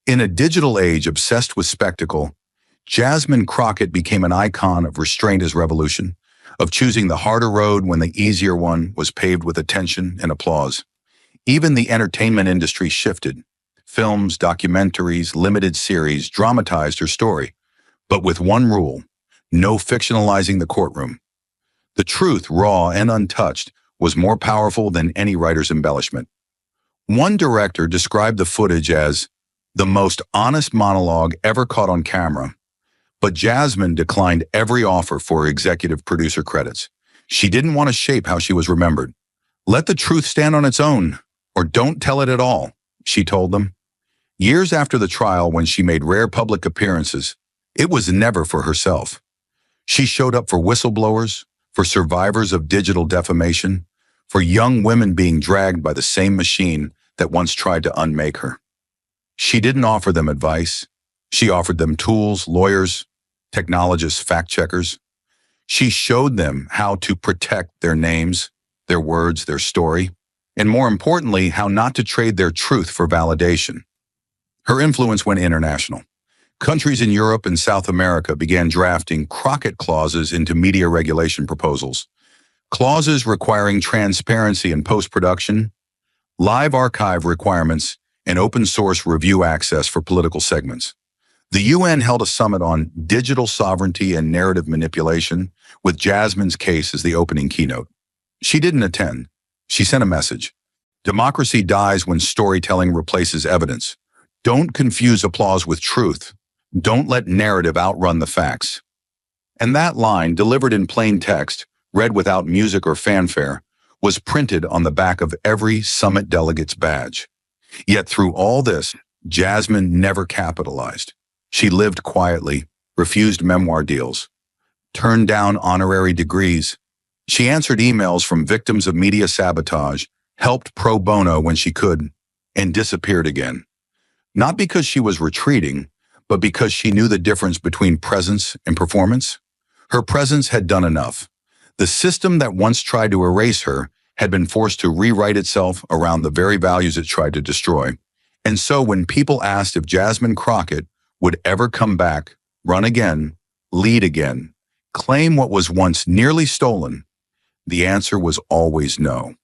In a digital age obsessed with spectacle, Jasmine Crockett became an icon of restraint as revolution, of choosing the harder road when the easier one was paved with attention and applause. Even the entertainment industry shifted. Films, documentaries, limited series dramatized her story, but with one rule: no fictionalizing the courtroom. The truth, raw and untouched, was more powerful than any writer's embellishment. One director described the footage as the most honest monologue ever caught on camera, but Jasmine declined every offer for executive producer credits. She didn't want to shape how she was remembered. "Let the truth stand on its own, or don't tell it at all," she told them. Years after the trial, when she made rare public appearances, it was never for herself. She showed up for whistleblowers, for survivors of digital defamation, for young women being dragged by the same machine that once tried to unmake her. She didn't offer them advice. She offered them tools, lawyers, technologists, fact-checkers. She showed them how to protect their names, their words, their story, and more importantly, how not to trade their truth for validation. Her influence went international. Countries in Europe and South America began drafting Crockett clauses into media regulation proposals. Clauses requiring transparency in post-production, live archive requirements, and open-source review access for political segments. The UN held a summit on digital sovereignty and narrative manipulation, with Jasmine's case as the opening keynote. She didn't attend. She sent a message. Democracy dies when storytelling replaces evidence. Don't confuse applause with truth. Don't let narrative outrun the facts. And that line, delivered in plain text, read without music or fanfare, was printed on the back of every summit delegate's badge. Yet through all this, Jasmine never capitalized. She lived quietly, refused memoir deals, turned down honorary degrees. She answered emails from victims of media sabotage, helped pro bono when she could, and disappeared again. Not because she was retreating, but because she knew the difference between presence and performance. Her presence had done enough. The system that once tried to erase her had been forced to rewrite itself around the very values it tried to destroy. And so when people asked if Jasmine Crockett would ever come back, run again, lead again, claim what was once nearly stolen, the answer was always no,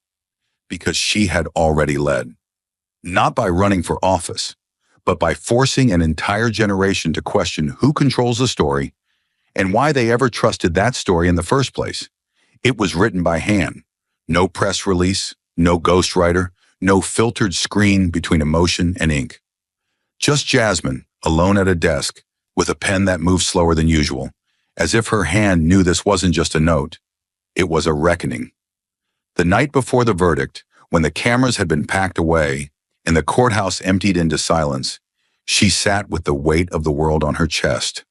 because she had already led. Not by running for office, but by forcing an entire generation to question who controls the story and why they ever trusted that story in the first place. It was written by hand. No press release, no ghostwriter, no filtered screen between emotion and ink. Just Jasmine, alone at a desk, with a pen that moved slower than usual, as if her hand knew this wasn't just a note. It was a reckoning. The night before the verdict, when the cameras had been packed away and the courthouse emptied into silence, she sat with the weight of the world on her chest,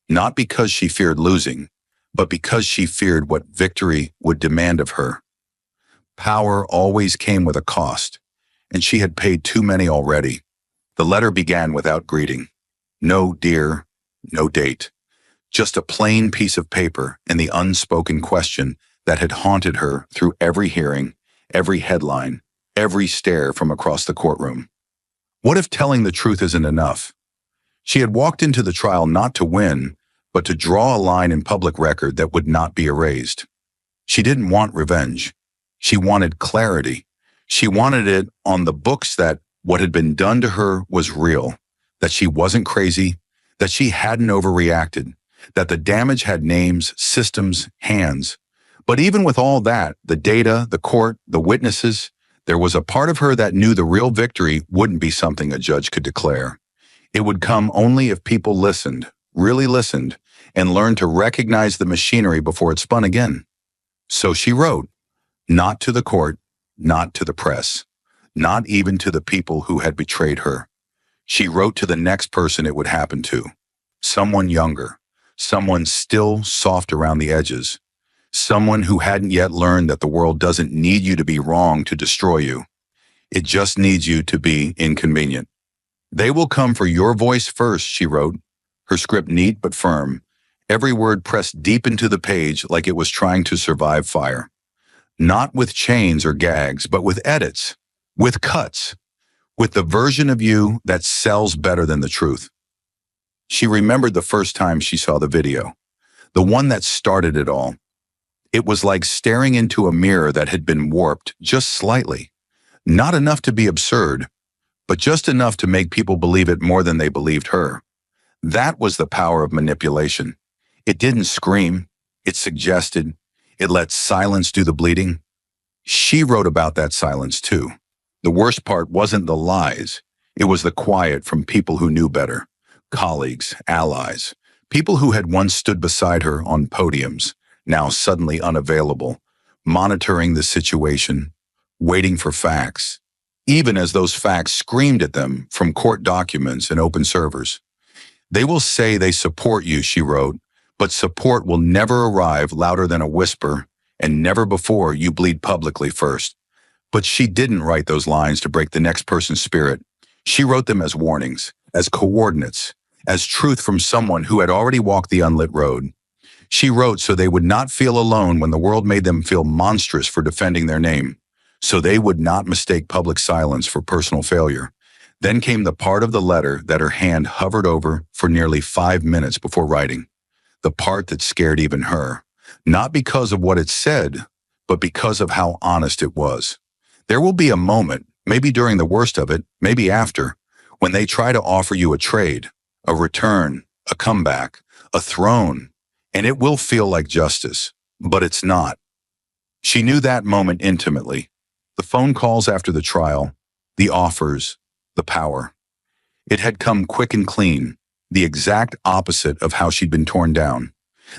not because she feared losing, but because she feared what victory would demand of her. Power always came with a cost, and she had paid too many already. The letter began without greeting. No dear, no date. Just a plain piece of paper and the unspoken question that had haunted her through every hearing, every headline, every stare from across the courtroom. What if telling the truth isn't enough? She had walked into the trial not to win, but to draw a line in public record that would not be erased. She didn't want revenge. She wanted clarity. She wanted it on the books that what had been done to her was real, that she wasn't crazy, that she hadn't overreacted, that the damage had names, systems, hands. But even with all that, the data, the court, the witnesses, there was a part of her that knew the real victory wouldn't be something a judge could declare. It would come only if people listened, really listened, and learned to recognize the machinery before it spun again. So she wrote, not to the court, not to the press, not even to the people who had betrayed her. She wrote to the next person it would happen to, someone younger, someone still soft around the edges, someone who hadn't yet learned that the world doesn't need you to be wrong to destroy you. It just needs you to be inconvenient. They will come for your voice first, she wrote, her script neat but firm, every word pressed deep into the page like it was trying to survive fire. Not with chains or gags, but with edits, with cuts, with the version of you that sells better than the truth. She remembered the first time she saw the video, the one that started it all. It was like staring into a mirror that had been warped just slightly, not enough to be absurd, but just enough to make people believe it more than they believed her. That was the power of manipulation. It didn't scream, it suggested, it let silence do the bleeding. She wrote about that silence too. The worst part wasn't the lies, it was the quiet from people who knew better, colleagues, allies, people who had once stood beside her on podiums, now suddenly unavailable, monitoring the situation, waiting for facts, even as those facts screamed at them from court documents and open servers. They will say they support you, she wrote, but support will never arrive louder than a whisper, and never before you bleed publicly first. But she didn't write those lines to break the next person's spirit. She wrote them as warnings, as coordinates, as truth from someone who had already walked the unlit road. She wrote so they would not feel alone when the world made them feel monstrous for defending their name, so they would not mistake public silence for personal failure. Then came the part of the letter that her hand hovered over for nearly 5 minutes before writing, the part that scared even her, not because of what it said, but because of how honest it was. There will be a moment, maybe during the worst of it, maybe after, when they try to offer you a trade, a return, a comeback, a throne, and it will feel like justice, but it's not. She knew that moment intimately. The phone calls after the trial, the offers, the power. It had come quick and clean, the exact opposite of how she'd been torn down.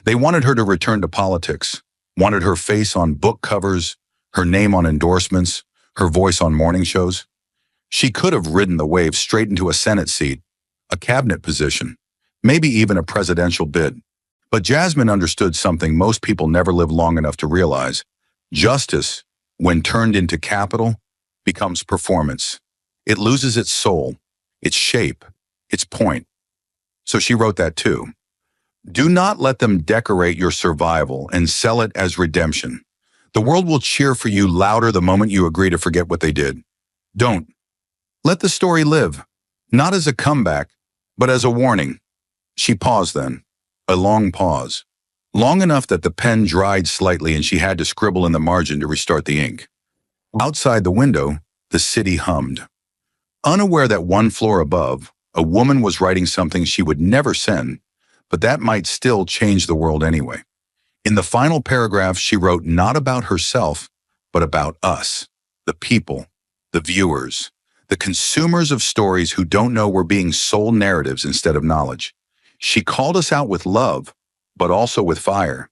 They wanted her to return to politics, wanted her face on book covers, her name on endorsements, her voice on morning shows. She could have ridden the wave straight into a Senate seat, a cabinet position, maybe even a presidential bid. But Jasmine understood something most people never live long enough to realize. Justice, when turned into capital, becomes performance. It loses its soul, its shape, its point. So she wrote that too. Do not let them decorate your survival and sell it as redemption. The world will cheer for you louder the moment you agree to forget what they did. Don't. Let the story live, not as a comeback, but as a warning. She paused then, a long pause, long enough that the pen dried slightly and she had to scribble in the margin to restart the ink. Outside the window, the city hummed. Unaware that one floor above, a woman was writing something she would never send, but that might still change the world anyway. In the final paragraph, she wrote not about herself, but about us, the people, the viewers, the consumers of stories who don't know we're being sold narratives instead of knowledge. She called us out with love, but also with fire.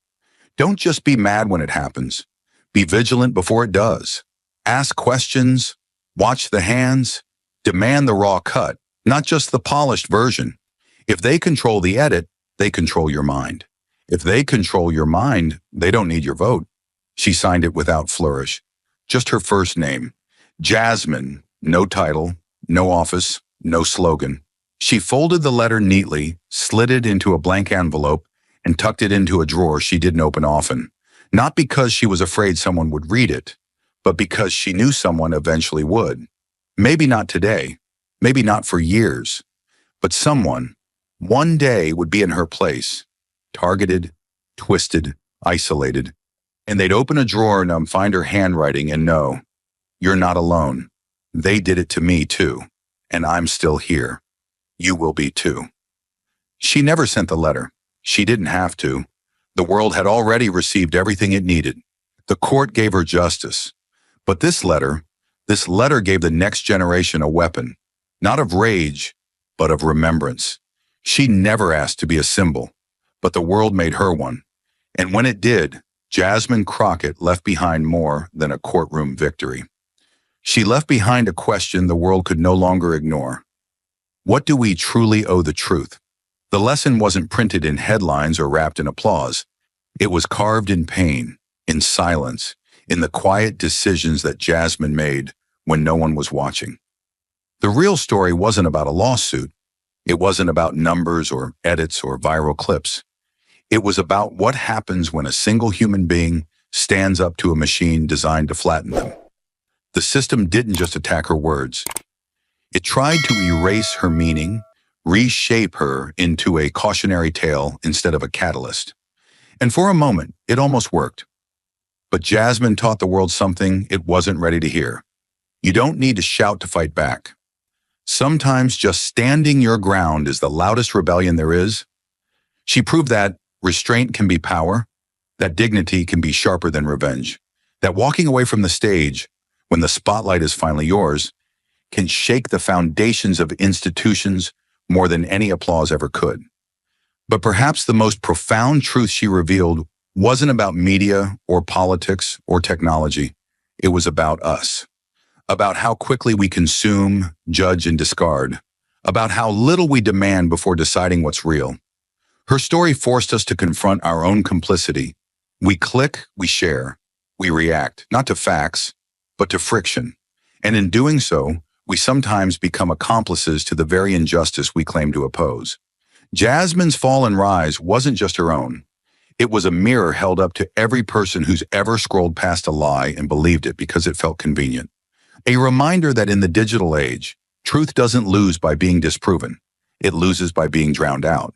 Don't just be mad when it happens. Be vigilant before it does. Ask questions, watch the hands, demand the raw cut, not just the polished version. If they control the edit, they control your mind. If they control your mind, they don't need your vote. She signed it without flourish, just her first name. Jasmine, no title, no office, no slogan. She folded the letter neatly, slid it into a blank envelope, and tucked it into a drawer she didn't open often. Not because she was afraid someone would read it, but because she knew someone eventually would. Maybe not today, maybe not for years, but someone, one day, would be in her place, targeted, twisted, isolated, and they'd open a drawer and find her handwriting and know, you're not alone. They did it to me too, and I'm still here. You will be too. She never sent the letter. She didn't have to. The world had already received everything it needed. The court gave her justice. But this letter gave the next generation a weapon, not of rage, but of remembrance. She never asked to be a symbol, but the world made her one. And when it did, Jasmine Crockett left behind more than a courtroom victory. She left behind a question the world could no longer ignore. What do we truly owe the truth? The lesson wasn't printed in headlines or wrapped in applause. It was carved in pain, in silence, in the quiet decisions that Jasmine made when no one was watching. The real story wasn't about a lawsuit. It wasn't about numbers or edits or viral clips. It was about what happens when a single human being stands up to a machine designed to flatten them. The system didn't just attack her words. It tried to erase her meaning, reshape her into a cautionary tale instead of a catalyst. And for a moment, it almost worked. But Jasmine taught the world something it wasn't ready to hear. You don't need to shout to fight back. Sometimes just standing your ground is the loudest rebellion there is. She proved that restraint can be power, that dignity can be sharper than revenge, that walking away from the stage, when the spotlight is finally yours, can shake the foundations of institutions more than any applause ever could. But perhaps the most profound truth she revealed wasn't about media or politics or technology. It was about us, about how quickly we consume, judge, and discard, about how little we demand before deciding what's real. Her story forced us to confront our own complicity. We click, we share, we react, not to facts, but to friction. And in doing so, we sometimes become accomplices to the very injustice we claim to oppose. Jasmine's fall and rise wasn't just her own. It was a mirror held up to every person who's ever scrolled past a lie and believed it because it felt convenient. A reminder that in the digital age, truth doesn't lose by being disproven. It loses by being drowned out.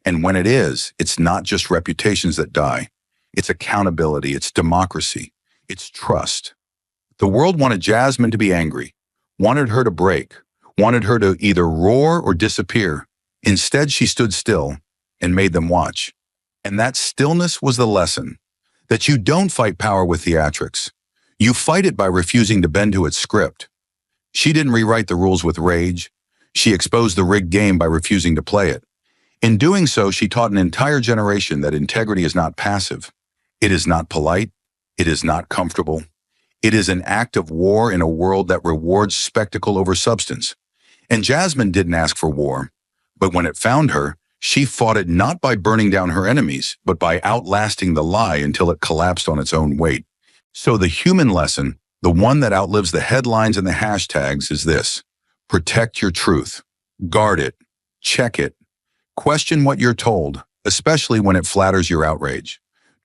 And when it is, it's not just reputations that die. It's accountability, it's democracy, it's trust. The world wanted Jasmine to be angry, wanted her to break, wanted her to either roar or disappear. Instead, she stood still and made them watch. And that stillness was the lesson, that you don't fight power with theatrics. You fight it by refusing to bend to its script. She didn't rewrite the rules with rage. She exposed the rigged game by refusing to play it. In doing so, she taught an entire generation that integrity is not passive. It is not polite. It is not comfortable. It is an act of war in a world that rewards spectacle over substance. And Jasmine didn't ask for war, but when it found her, she fought it not by burning down her enemies, but by outlasting the lie until it collapsed on its own weight. So the human lesson, the one that outlives the headlines and the hashtags, is this: protect your truth, guard it, check it, question what you're told, especially when it flatters your outrage.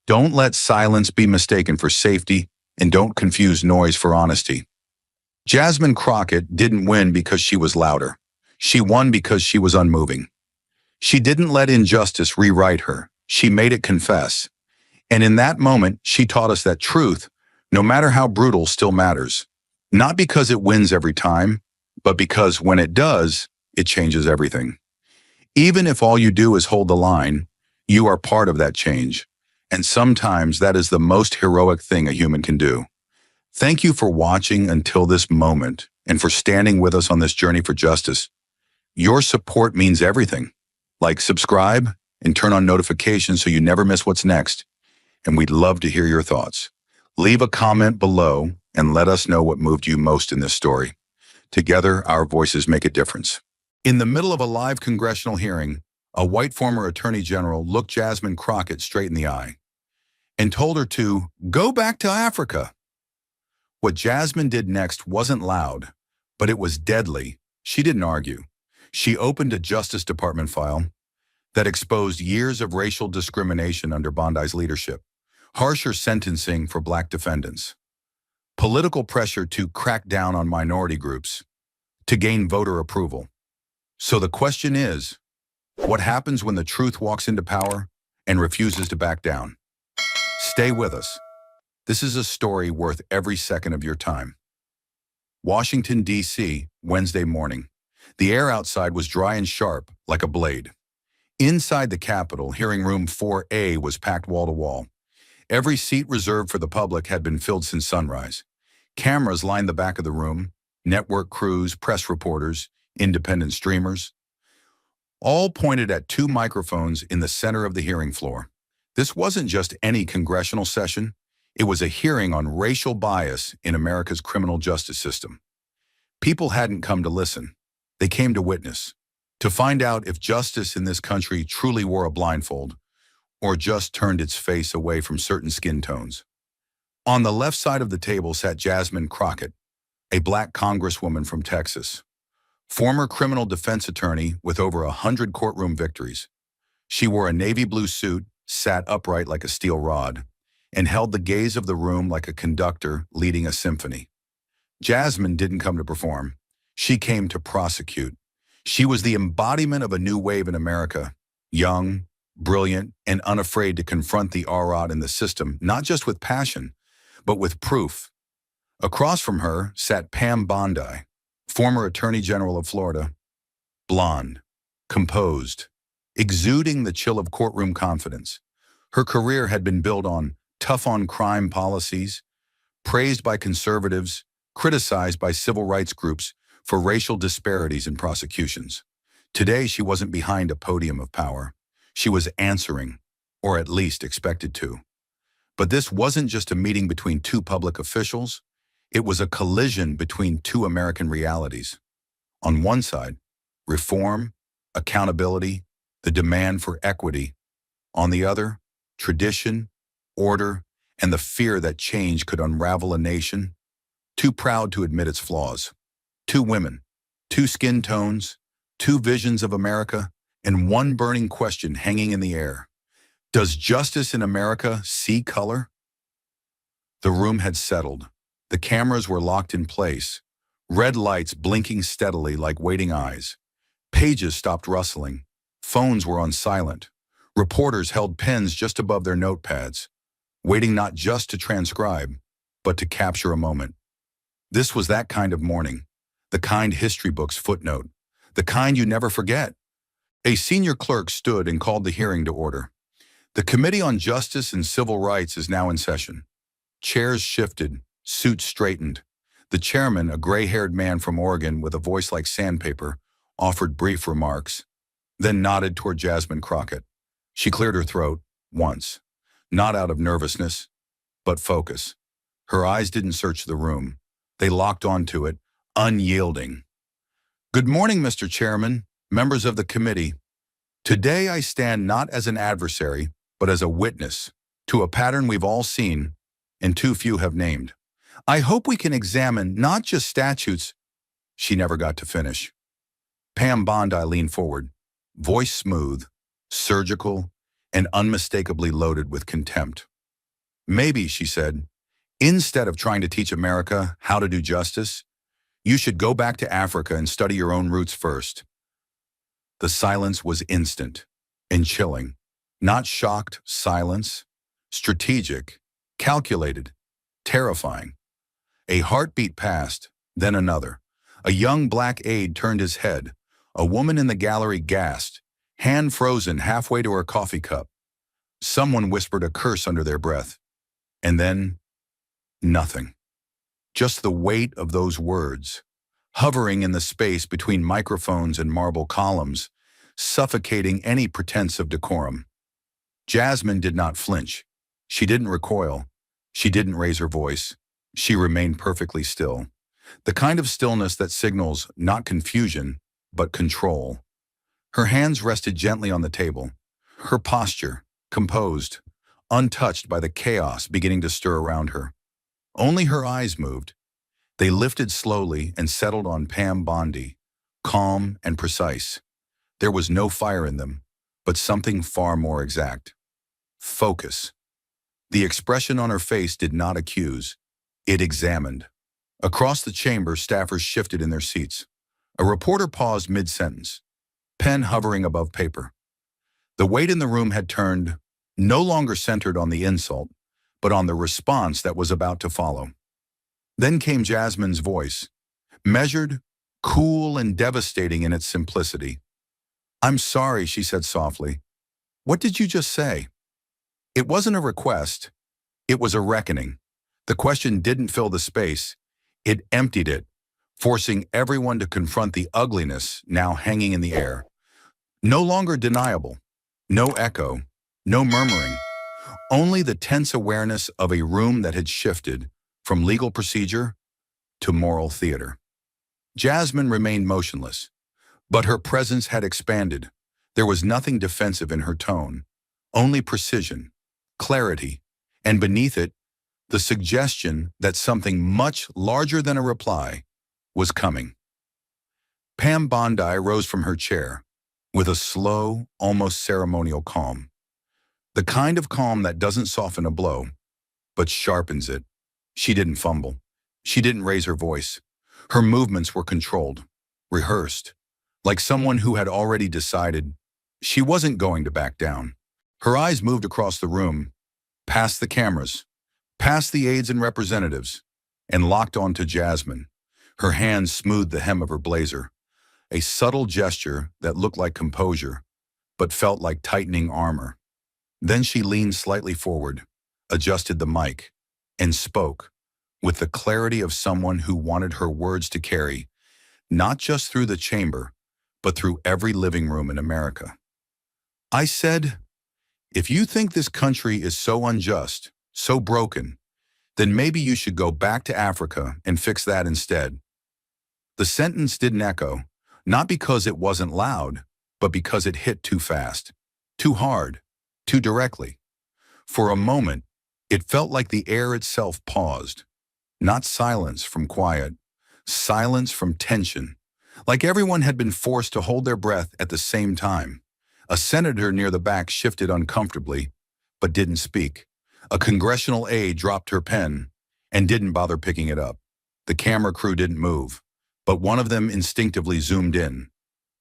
Don't let silence be mistaken for safety, and don't confuse noise for honesty. Jasmine Crockett didn't win because she was louder. She won because she was unmoving. She didn't let injustice rewrite her. She made it confess. And in that moment, she taught us that truth, no matter how brutal, still matters. Not because it wins every time, but because when it does, it changes everything. Even if all you do is hold the line, you are part of that change. And sometimes that is the most heroic thing a human can do. Thank you for watching until this moment and for standing with us on this journey for justice. Your support means everything. Like, subscribe, and turn on notifications so you never miss what's next. And we'd love to hear your thoughts. Leave a comment below and let us know what moved you most in this story. Together, our voices make a difference. In the middle of a live congressional hearing, a white former attorney general looked Jasmine Crockett straight in the eye and told her to go back to Africa. What Jasmine did next wasn't loud, but it was deadly. She didn't argue. She opened a Justice Department file that exposed years of racial discrimination under Bondi's leadership, harsher sentencing for Black defendants, political pressure to crack down on minority groups, to gain voter approval. So the question is, what happens when the truth walks into power and refuses to back down? Stay with us. This is a story worth every second of your time. Washington, D.C., Wednesday morning. The air outside was dry and sharp, like a blade. Inside the Capitol, hearing room 4A was packed wall to wall. Every seat reserved for the public had been filled since sunrise. Cameras lined the back of the room, network crews, press reporters, independent streamers, all pointed at two microphones in the center of the hearing floor. This wasn't just any congressional session. It was a hearing on racial bias in America's criminal justice system. People hadn't come to listen. They came to witness, to find out if justice in this country truly wore a blindfold or just turned its face away from certain skin tones. On the left side of the table sat Jasmine Crockett, a black congresswoman from Texas, former criminal defense attorney with over 100 courtroom victories. She wore a navy blue suit, sat upright like a steel rod, and held the gaze of the room like a conductor leading a symphony. Jasmine didn't come to perform. She came to prosecute. She was the embodiment of a new wave in America, young, brilliant, and unafraid to confront the awry in the system, not just with passion, but with proof. Across from her sat Pam Bondi, former Attorney General of Florida, blonde, composed, exuding the chill of courtroom confidence. Her career had been built on tough-on-crime policies, praised by conservatives, criticized by civil rights groups for racial disparities in prosecutions. Today, she wasn't behind a podium of power. She was answering, or at least expected to. But this wasn't just a meeting between two public officials. It was a collision between two American realities. On one side, reform, accountability, the demand for equity. On the other, tradition, order, and the fear that change could unravel a nation too proud to admit its flaws. Two women, two skin tones, two visions of America, and one burning question hanging in the air. Does justice in America see color? The room had settled. The cameras were locked in place, red lights blinking steadily like waiting eyes. Pages stopped rustling. Phones were on silent. Reporters held pens just above their notepads, waiting not just to transcribe, but to capture a moment. This was that kind of morning, the kind history books footnote, the kind you never forget. A senior clerk stood and called the hearing to order. The Committee on Justice and Civil Rights is now in session. Chairs shifted, suits straightened. The chairman, a gray-haired man from Oregon with a voice like sandpaper, offered brief remarks, then nodded toward Jasmine Crockett. She cleared her throat, once, not out of nervousness, but focus. Her eyes didn't search the room. They locked onto it, unyielding. Good morning, Mr. Chairman, members of the committee. Today I stand not as an adversary, but as a witness to a pattern we've all seen and too few have named. I hope we can examine not just statutes. She never got to finish. Pam Bondi leaned forward, voice smooth, surgical, and unmistakably loaded with contempt. Maybe, she said, instead of trying to teach America how to do justice, you should go back to Africa and study your own roots first. The silence was instant and chilling. Not shocked silence, strategic, calculated, terrifying. A heartbeat passed, then another. A young black aide turned his head. A woman in the gallery gasped, hand frozen halfway to her coffee cup. Someone whispered a curse under their breath. And then, nothing. Just the weight of those words, hovering in the space between microphones and marble columns, suffocating any pretense of decorum. Jasmine did not flinch. She didn't recoil. She didn't raise her voice. She remained perfectly still. The kind of stillness that signals not confusion, but control. Her hands rested gently on the table. Her posture, composed, untouched by the chaos beginning to stir around her. Only her eyes moved. They lifted slowly and settled on Pam Bondi, calm and precise. There was no fire in them, but something far more exact. Focus. The expression on her face did not accuse. It examined. Across the chamber, staffers shifted in their seats. A reporter paused mid-sentence, pen hovering above paper. The weight in the room had turned, no longer centered on the insult, but on the response that was about to follow. Then came Jasmine's voice, measured, cool, and devastating in its simplicity. I'm sorry, she said softly. What did you just say? It wasn't a request. It was a reckoning. The question didn't fill the space. It emptied it, forcing everyone to confront the ugliness now hanging in the air. No longer deniable. No echo. No murmuring. Only the tense awareness of a room that had shifted from legal procedure to moral theater. Jasmine remained motionless, but her presence had expanded. There was nothing defensive in her tone, only precision, clarity, and beneath it, the suggestion that something much larger than a reply was coming. Pam Bondi rose from her chair with a slow, almost ceremonial calm. The kind of calm that doesn't soften a blow, but sharpens it. She didn't fumble. She didn't raise her voice. Her movements were controlled, rehearsed, like someone who had already decided she wasn't going to back down. Her eyes moved across the room, past the cameras, past the aides and representatives, and locked onto Jasmine. Her hands smoothed the hem of her blazer, a subtle gesture that looked like composure, but felt like tightening armor. Then she leaned slightly forward, adjusted the mic, and spoke, with the clarity of someone who wanted her words to carry, not just through the chamber, but through every living room in America. I said, if you think this country is so unjust, so broken, then maybe you should go back to Africa and fix that instead. The sentence didn't echo, not because it wasn't loud, but because it hit too fast, too hard, too directly. For a moment, it felt like the air itself paused. Not silence from quiet, silence from tension, like everyone had been forced to hold their breath at the same time. A senator near the back shifted uncomfortably, but didn't speak. A congressional aide dropped her pen and didn't bother picking it up. The camera crew didn't move, but one of them instinctively zoomed in,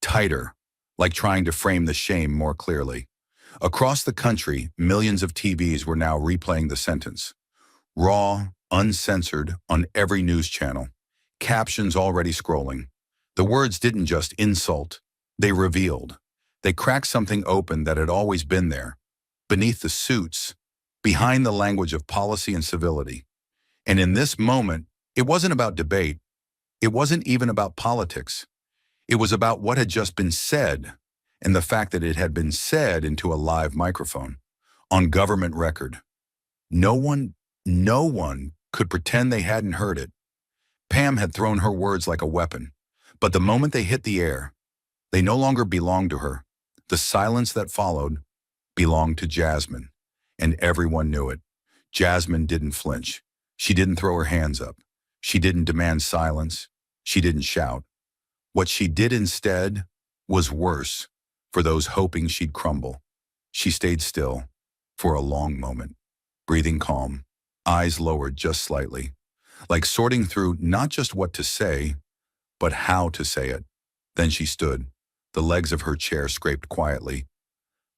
tighter, like trying to frame the shame more clearly. Across the country, millions of TVs were now replaying the sentence. Raw, uncensored, on every news channel. Captions already scrolling. The words didn't just insult, they revealed. They cracked something open that had always been there, beneath the suits, behind the language of policy and civility. And in this moment, it wasn't about debate. It wasn't even about politics. It was about what had just been said, and the fact that it had been said into a live microphone, on government record. No one could pretend they hadn't heard it. Pam had thrown her words like a weapon, but the moment they hit the air, they no longer belonged to her. The silence that followed belonged to Jasmine, and everyone knew it. Jasmine didn't flinch. She didn't throw her hands up. She didn't demand silence. She didn't shout. What she did instead was worse for those hoping she'd crumble. She stayed still for a long moment, breathing calm, eyes lowered just slightly, like sorting through not just what to say, but how to say it. Then she stood. The legs of her chair scraped quietly,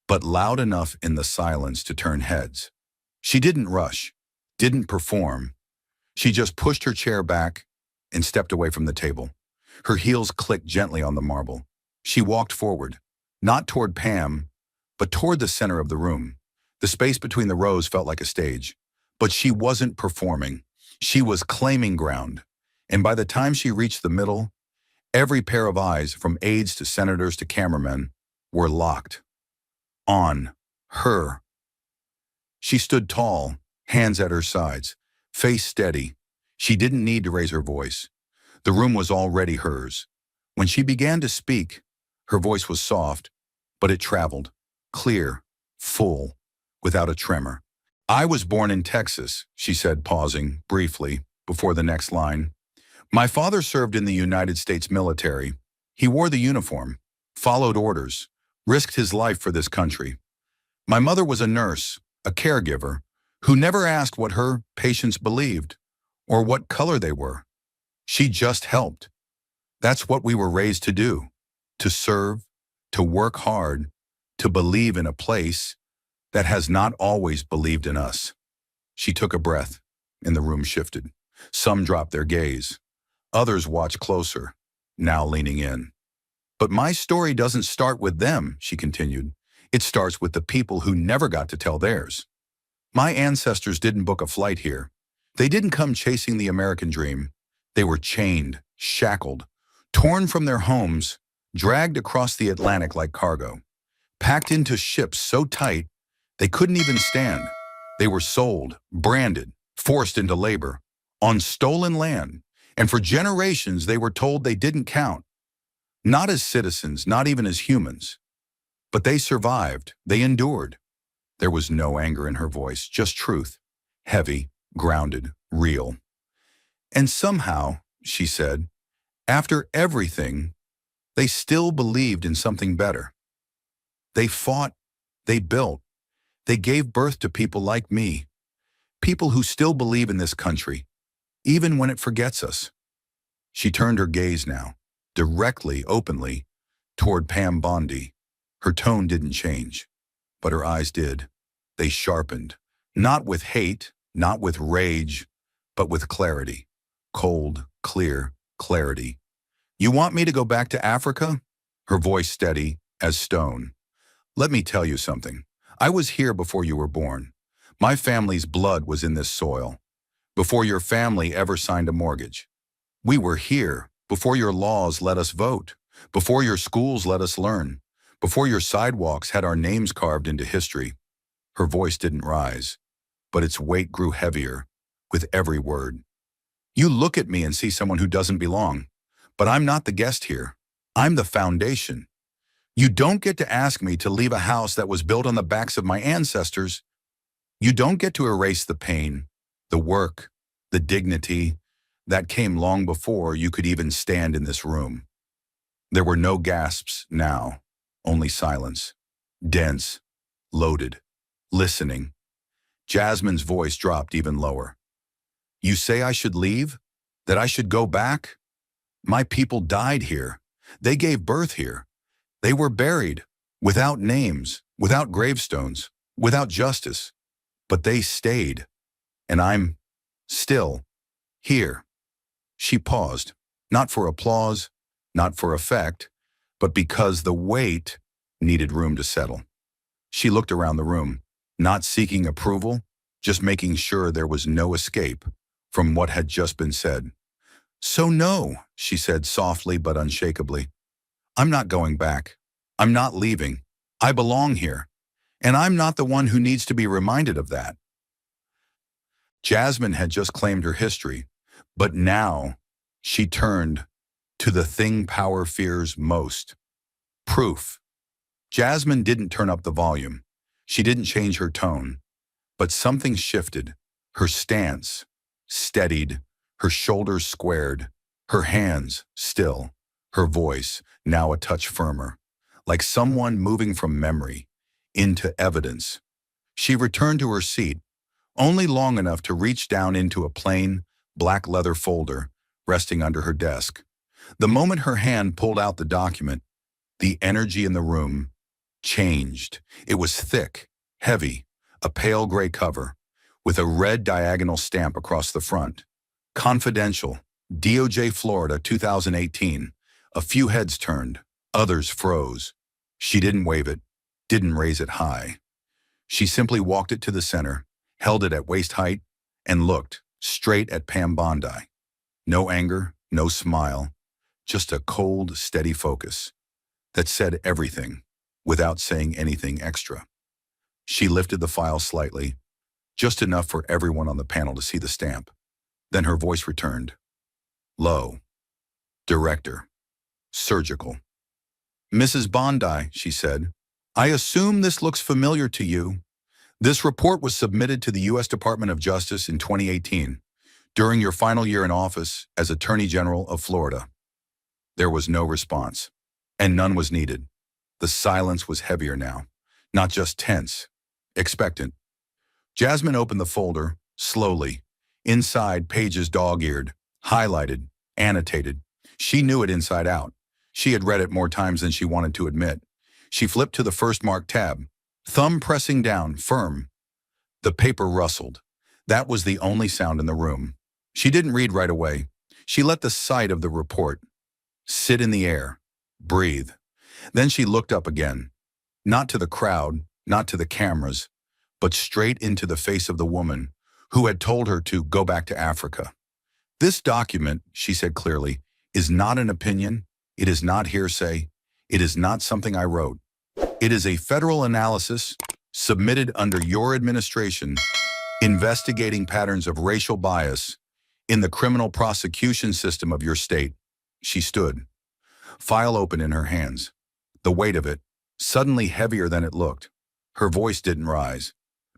but loud enough in the silence to turn heads. She didn't rush, didn't perform. She just pushed her chair back and stepped away from the table. Her heels clicked gently on the marble. She walked forward, not toward Pam, but toward the center of the room. The space between the rows felt like a stage, but she wasn't performing. She was claiming ground. And by the time she reached the middle, every pair of eyes, from aides to senators to cameramen, were locked on her. She stood tall, hands at her sides, face steady. She didn't need to raise her voice. The room was already hers. When she began to speak, her voice was soft, but it traveled, clear, full, without a tremor. I was born in Texas, she said, pausing briefly before the next line. My father served in the United States military. He wore the uniform, followed orders, risked his life for this country. My mother was a nurse, a caregiver, who never asked what her patients believed or what color they were. She just helped. That's what we were raised to do, to serve, to work hard, to believe in a place that has not always believed in us. She took a breath, and the room shifted. Some dropped their gaze. Others watched closer, now leaning in. But my story doesn't start with them, she continued. It starts with the people who never got to tell theirs. My ancestors didn't book a flight here. They didn't come chasing the American dream. They were chained, shackled, torn from their homes, dragged across the Atlantic like cargo, packed into ships so tight they couldn't even stand. They were sold, branded, forced into labor, on stolen land, and for generations they were told they didn't count. Not as citizens, not even as humans. But they survived, they endured. There was no anger in her voice, just truth, heavy, grounded, real. And somehow, she said, After everything, they still believed in something better. They fought, they built, they gave birth to people like me, people who still believe in this country, even when it forgets us. She turned her gaze now, directly, openly, toward Pam Bondi. Her tone didn't change, but her eyes did. They sharpened, not with hate, not with rage, but with clarity. Cold, clear clarity. You want me to go back to Africa? Her voice steady as stone. Let me tell you something. I was here before you were born. My family's blood was in this soil, before your family ever signed a mortgage. We were here before your laws let us vote, before your schools let us learn, before your sidewalks had our names carved into history. Her voice didn't rise, but its weight grew heavier with every word. You look at me and see someone who doesn't belong, but I'm not the guest here. I'm the foundation. You don't get to ask me to leave a house that was built on the backs of my ancestors. You don't get to erase the pain, the work, the dignity that came long before you could even stand in this room. There were no gasps now, only silence. Dense, loaded, listening. Jasmine's voice dropped even lower. You say I should leave? That I should go back? My people died here. They gave birth here. They were buried, without names, without gravestones, without justice. But they stayed, and I'm still here. She paused, not for applause, not for effect, but because the weight needed room to settle. She looked around the room, not seeking approval, just making sure there was no escape from what had just been said. So no, she said softly but unshakably. I'm not going back. I'm not leaving. I belong here. And I'm not the one who needs to be reminded of that. Jasmine had just claimed her history, but now she turned to the thing power fears most. Proof. Jasmine didn't turn up the volume. She didn't change her tone. But something shifted. Her stance steadied, her shoulders squared, her hands still, her voice now a touch firmer, like someone moving from memory into evidence. She returned to her seat, only long enough to reach down into a plain, black leather folder resting under her desk. The moment her hand pulled out the document, the energy in the room changed. It was thick, heavy, a pale gray cover, with a red diagonal stamp across the front. Confidential, DOJ Florida 2018. A few heads turned, others froze. She didn't wave it, didn't raise it high. She simply walked it to the center, held it at waist height, and looked straight at Pam Bondi. No anger, no smile, just a cold, steady focus that said everything without saying anything extra. She lifted the file slightly, just enough for everyone on the panel to see the stamp. Then her voice returned. Low. Director. Surgical. Mrs. Bondi, she said, I assume this looks familiar to you. This report was submitted to the U.S. Department of Justice in 2018, during your final year in office as Attorney General of Florida. There was no response, and none was needed. The silence was heavier now, not just tense, expectant. Jasmine opened the folder, slowly. Inside, pages dog-eared, highlighted, annotated. She knew it inside out. She had read it more times than she wanted to admit. She flipped to the first marked tab, thumb pressing down, firm. The paper rustled. That was the only sound in the room. She didn't read right away. She let the sight of the report sit in the air, breathe. Then she looked up again, not to the crowd, not to the cameras, but straight into the face of the woman who had told her to go back to Africa. This document, she said clearly, is not an opinion. It is not hearsay. It is not something I wrote. It is a federal analysis submitted under your administration investigating patterns of racial bias in the criminal prosecution system of your state. She stood, file open in her hands. The weight of it, suddenly heavier than it looked. Her voice didn't rise,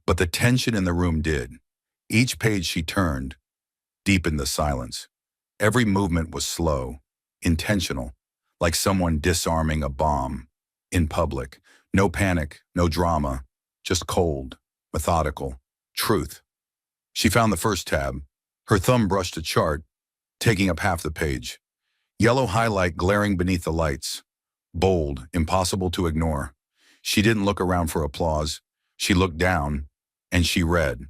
but the tension in the room did. Each page she turned deepened the silence. Every movement was slow, intentional, like someone disarming a bomb in public. No panic, no drama, just cold, methodical, truth. She found the first tab. Her thumb brushed a chart, taking up half the page. Yellow highlight glaring beneath the lights. Bold, impossible to ignore. She didn't look around for applause. She looked down, and she read.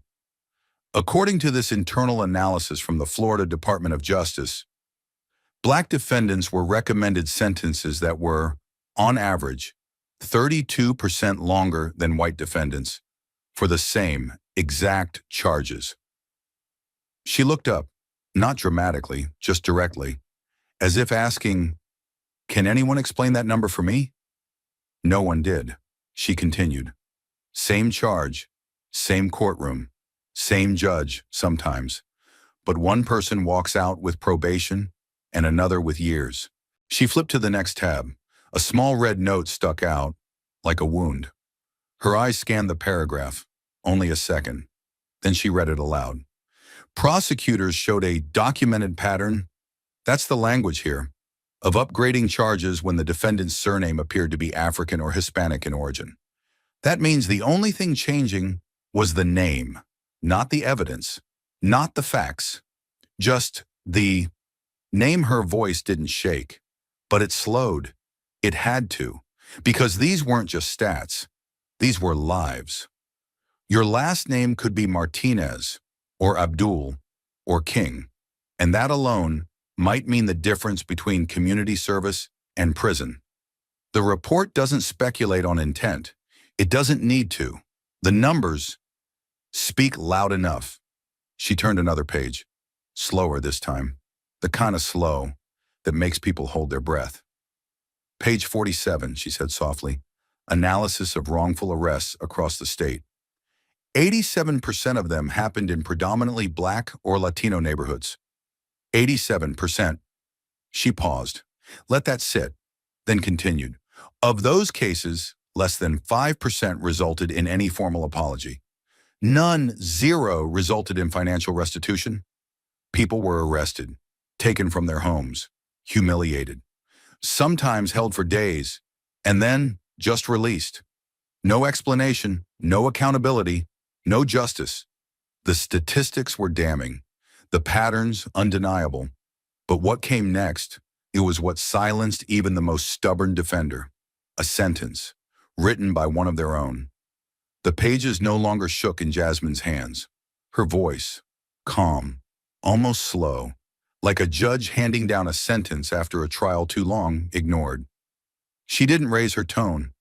According to this internal analysis from the Florida Department of Justice, Black defendants were recommended sentences that were, on average, 32% longer than white defendants for the same exact charges. She looked up, not dramatically, just directly, as if asking, "Can anyone explain that number for me?" No one did. She continued. Same charge, same courtroom, same judge sometimes, but one person walks out with probation and another with years. She flipped to the next tab. A small red note stuck out, like a wound. Her eyes scanned the paragraph, only a second. Then she read it aloud. Prosecutors showed a documented pattern, that's the language here, of upgrading charges when the defendant's surname appeared to be African or Hispanic in origin. That means the only thing changing was the name, not the evidence, not the facts, just the name. Her voice didn't shake, but it slowed. It had to, because these weren't just stats. These were lives. Your last name could be Martinez, or Abdul, or King, and that alone might mean the difference between community service and prison. The report doesn't speculate on intent. It doesn't need to. The numbers speak loud enough. She turned another page, slower this time, the kind of slow that makes people hold their breath. Page 47, she said softly, analysis of wrongful arrests across the state. 87% of them happened in predominantly Black or Latino neighborhoods. 87%. She paused, let that sit, then continued. Of those cases, less than 5% resulted in any formal apology. None, zero, resulted in financial restitution. People were arrested, taken from their homes, humiliated, sometimes held for days, and then just released. No explanation, no accountability, no justice. The statistics were damning, the patterns undeniable. But what came next, it was what silenced even the most stubborn defender. A sentence, written by one of their own. The pages no longer shook in Jasmine's hands. Her voice, calm, almost slow, like a judge handing down a sentence after a trial too long ignored. She didn't raise her tone,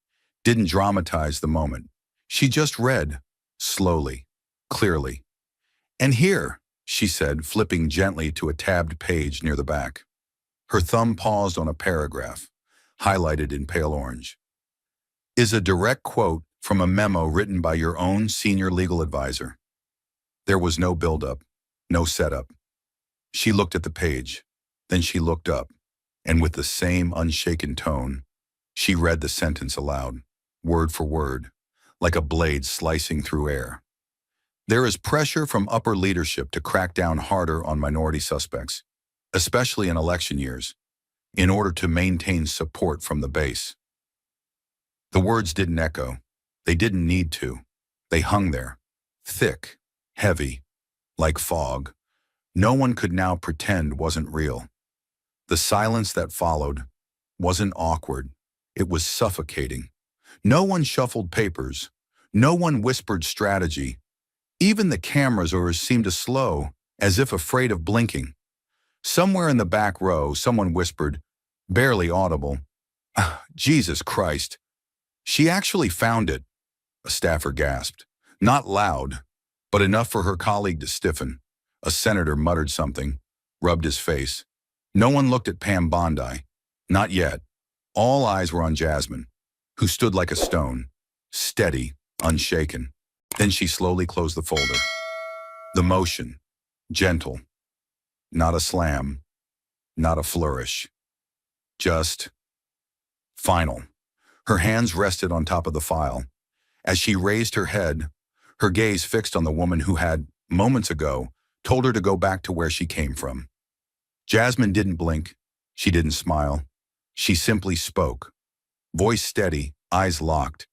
didn't dramatize the moment. She just read, slowly, clearly. And here, she said, flipping gently to a tabbed page near the back. Her thumb paused on a paragraph, highlighted in pale orange. Is a direct quote from a memo written by your own senior legal advisor. There was no build-up, no setup. She looked at the page, then she looked up, and with the same unshaken tone, she read the sentence aloud, word for word, like a blade slicing through air. There is pressure from upper leadership to crack down harder on minority suspects, especially in election years, in order to maintain support from the base. The words didn't echo. They didn't need to. They hung there, thick, heavy, like fog. No one could now pretend wasn't real. The silence that followed wasn't awkward. It was suffocating. No one shuffled papers. No one whispered strategy. Even the cameras seemed to slow, as if afraid of blinking. Somewhere in the back row, someone whispered, barely audible, Jesus Christ. She actually found it, a staffer gasped. Not loud, but enough for her colleague to stiffen. A senator muttered something, rubbed his face. No one looked at Pam Bondi. Not yet. All eyes were on Jasmine, who stood like a stone, steady, unshaken. Then she slowly closed the folder. The motion, gentle. Not a slam, not a flourish. Just final. Her hands rested on top of the file. As she raised her head, her gaze fixed on the woman who had, moments ago, told her to go back to where she came from. Jasmine didn't blink, She didn't smile. She simply spoke, voice steady, eyes locked,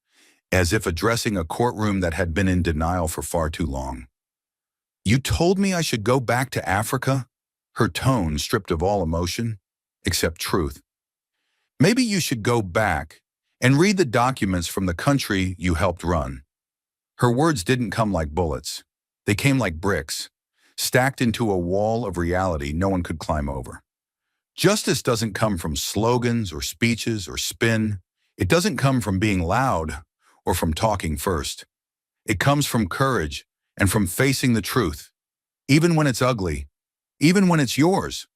as if addressing a courtroom that had been in denial for far too long. "You told me I should go back to Africa?" Her tone stripped of all emotion, except truth. "Maybe you should go back and read the documents from the country you helped run." Her words didn't come like bullets. They came like bricks, stacked into a wall of reality no one could climb over. Justice doesn't come from slogans or speeches or spin. It doesn't come from being loud or from talking first. It comes from courage and from facing the truth, even when it's ugly, even when it's yours.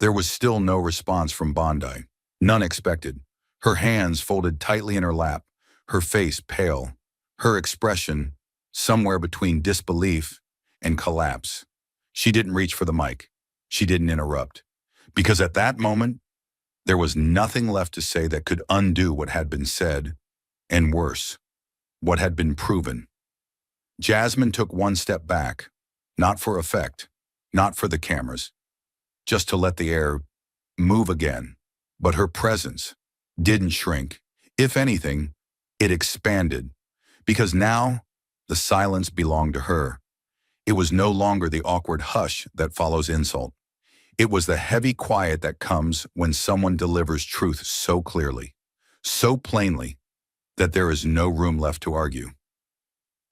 There was still no response from Bondi, none expected. Her hands folded tightly in her lap, her face pale, her expression somewhere between disbelief and collapse. She didn't reach for the mic. She didn't interrupt. Because at that moment, there was nothing left to say that could undo what had been said, and worse, what had been proven. Jasmine took one step back, not for effect, not for the cameras, just to let the air move again. But her presence didn't shrink. If anything, it expanded, because now the silence belonged to her. It was no longer the awkward hush that follows insult. It was the heavy quiet that comes when someone delivers truth so clearly, so plainly, that there is no room left to argue.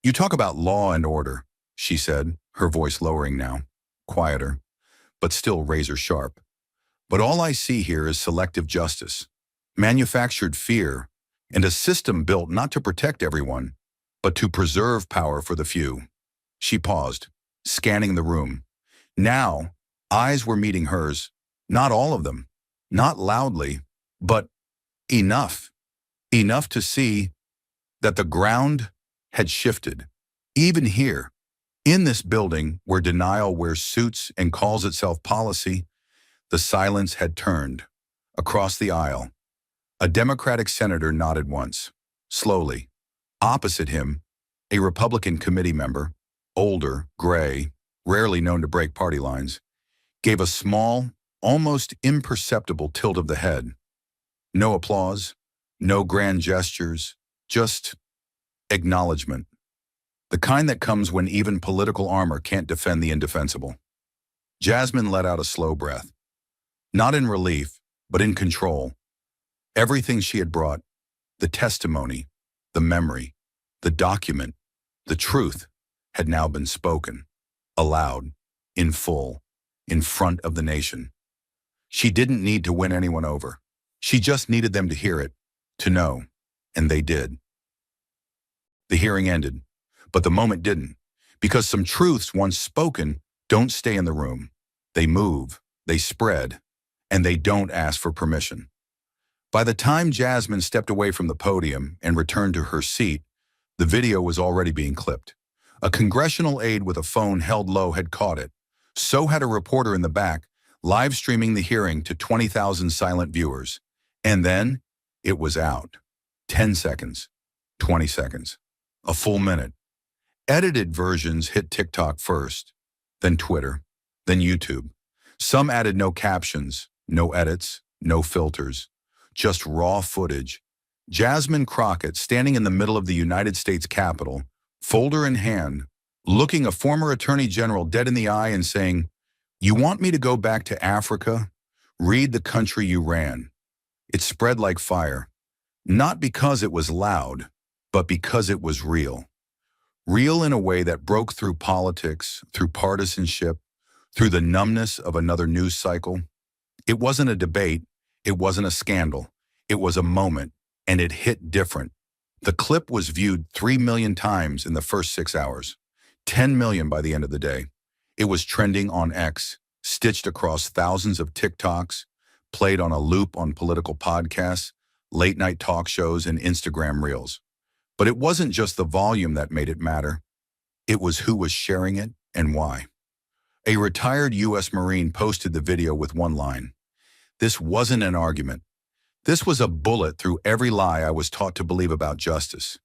"You talk about law and order," she said, her voice lowering now, quieter, but still razor sharp. "But all I see here is selective justice, manufactured fear, and a system built not to protect everyone, but to preserve power for the few." She paused, scanning the room. Now, eyes were meeting hers, not all of them, not loudly, but enough, enough to see that the ground had shifted. Even here, in this building where denial wears suits and calls itself policy, the silence had turned. Across the aisle, a Democratic senator nodded once, slowly. Opposite him, a Republican committee member, older, gray, rarely known to break party lines, gave a small, almost imperceptible tilt of the head. No applause, no grand gestures, just acknowledgement. The kind that comes when even political armor can't defend the indefensible. Jasmine let out a slow breath. Not in relief, but in control. Everything she had brought, the testimony, the memory, the document, the truth, had now been spoken, aloud, in full, in front of the nation. She didn't need to win anyone over. She just needed them to hear it, to know, and they did. The hearing ended, but the moment didn't, because some truths once spoken don't stay in the room. They move, they spread, and they don't ask for permission. By the time Jasmine stepped away from the podium and returned to her seat, the video was already being clipped. A congressional aide with a phone held low had caught it. So had a reporter in the back, live streaming the hearing to 20,000 silent viewers. And then it was out. 10 seconds, 20 seconds, a full minute. Edited versions hit TikTok first, then Twitter, then YouTube. Some added no captions, no edits, no filters, just raw footage. Jasmine Crockett standing in the middle of the United States Capitol, folder in hand, looking a former attorney general dead in the eye and saying, "You want me to go back to Africa? Read the country you ran." It spread like fire, not because it was loud, but because it was real. Real in a way that broke through politics, through partisanship, through the numbness of another news cycle. It wasn't a debate, it wasn't a scandal, it was a moment, and it hit different. The clip was viewed 3 million times in the first 6 hours, 10 million by the end of the day. It was trending on X, stitched across thousands of TikToks, played on a loop on political podcasts, late-night talk shows, and Instagram reels. But it wasn't just the volume that made it matter. It was who was sharing it and why. A retired U.S. Marine posted the video with one line. "This wasn't an argument. This was a bullet through every lie I was taught to believe about justice."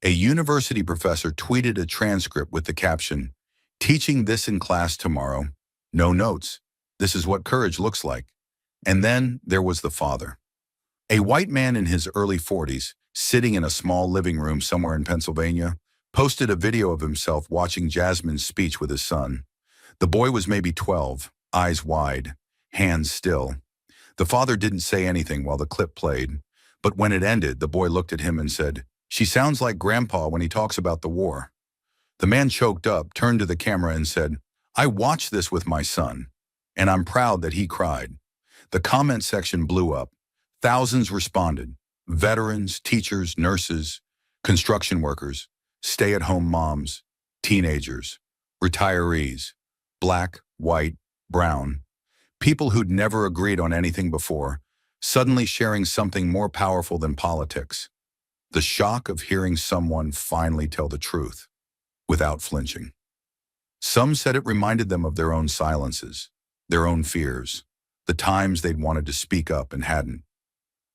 A university professor tweeted a transcript with the caption, "Teaching this in class tomorrow. No notes. This is what courage looks like." And then there was the father. A white man in his early 40s, sitting in a small living room somewhere in Pennsylvania, posted a video of himself watching Jasmine's speech with his son. The boy was maybe 12, eyes wide, hands still. The father didn't say anything while the clip played, but when it ended, the boy looked at him and said, "She sounds like Grandpa when he talks about the war." The man choked up, turned to the camera and said, "I watched this with my son, and I'm proud that he cried." The comment section blew up. Thousands responded. Veterans, teachers, nurses, construction workers, stay-at-home moms, teenagers, retirees, black, white, brown, people who'd never agreed on anything before, suddenly sharing something more powerful than politics. The shock of hearing someone finally tell the truth, without flinching. Some said it reminded them of their own silences, their own fears, the times they'd wanted to speak up and hadn't.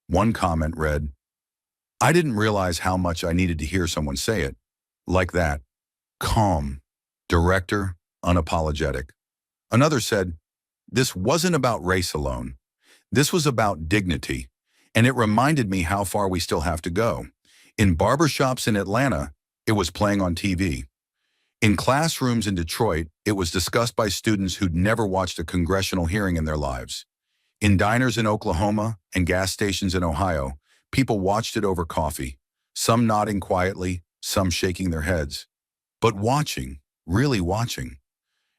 One comment read, "I didn't realize how much I needed to hear someone say it. Like that. Calm. Director. Unapologetic." Another said, "This wasn't about race alone. This was about dignity, and it reminded me how far we still have to go. In barbershops in Atlanta, it was playing on TV. In classrooms in Detroit, it was discussed by students who'd never watched a congressional hearing in their lives. In diners in Oklahoma and gas stations in Ohio, people watched it over coffee, some nodding quietly, some shaking their heads. But watching, really watching.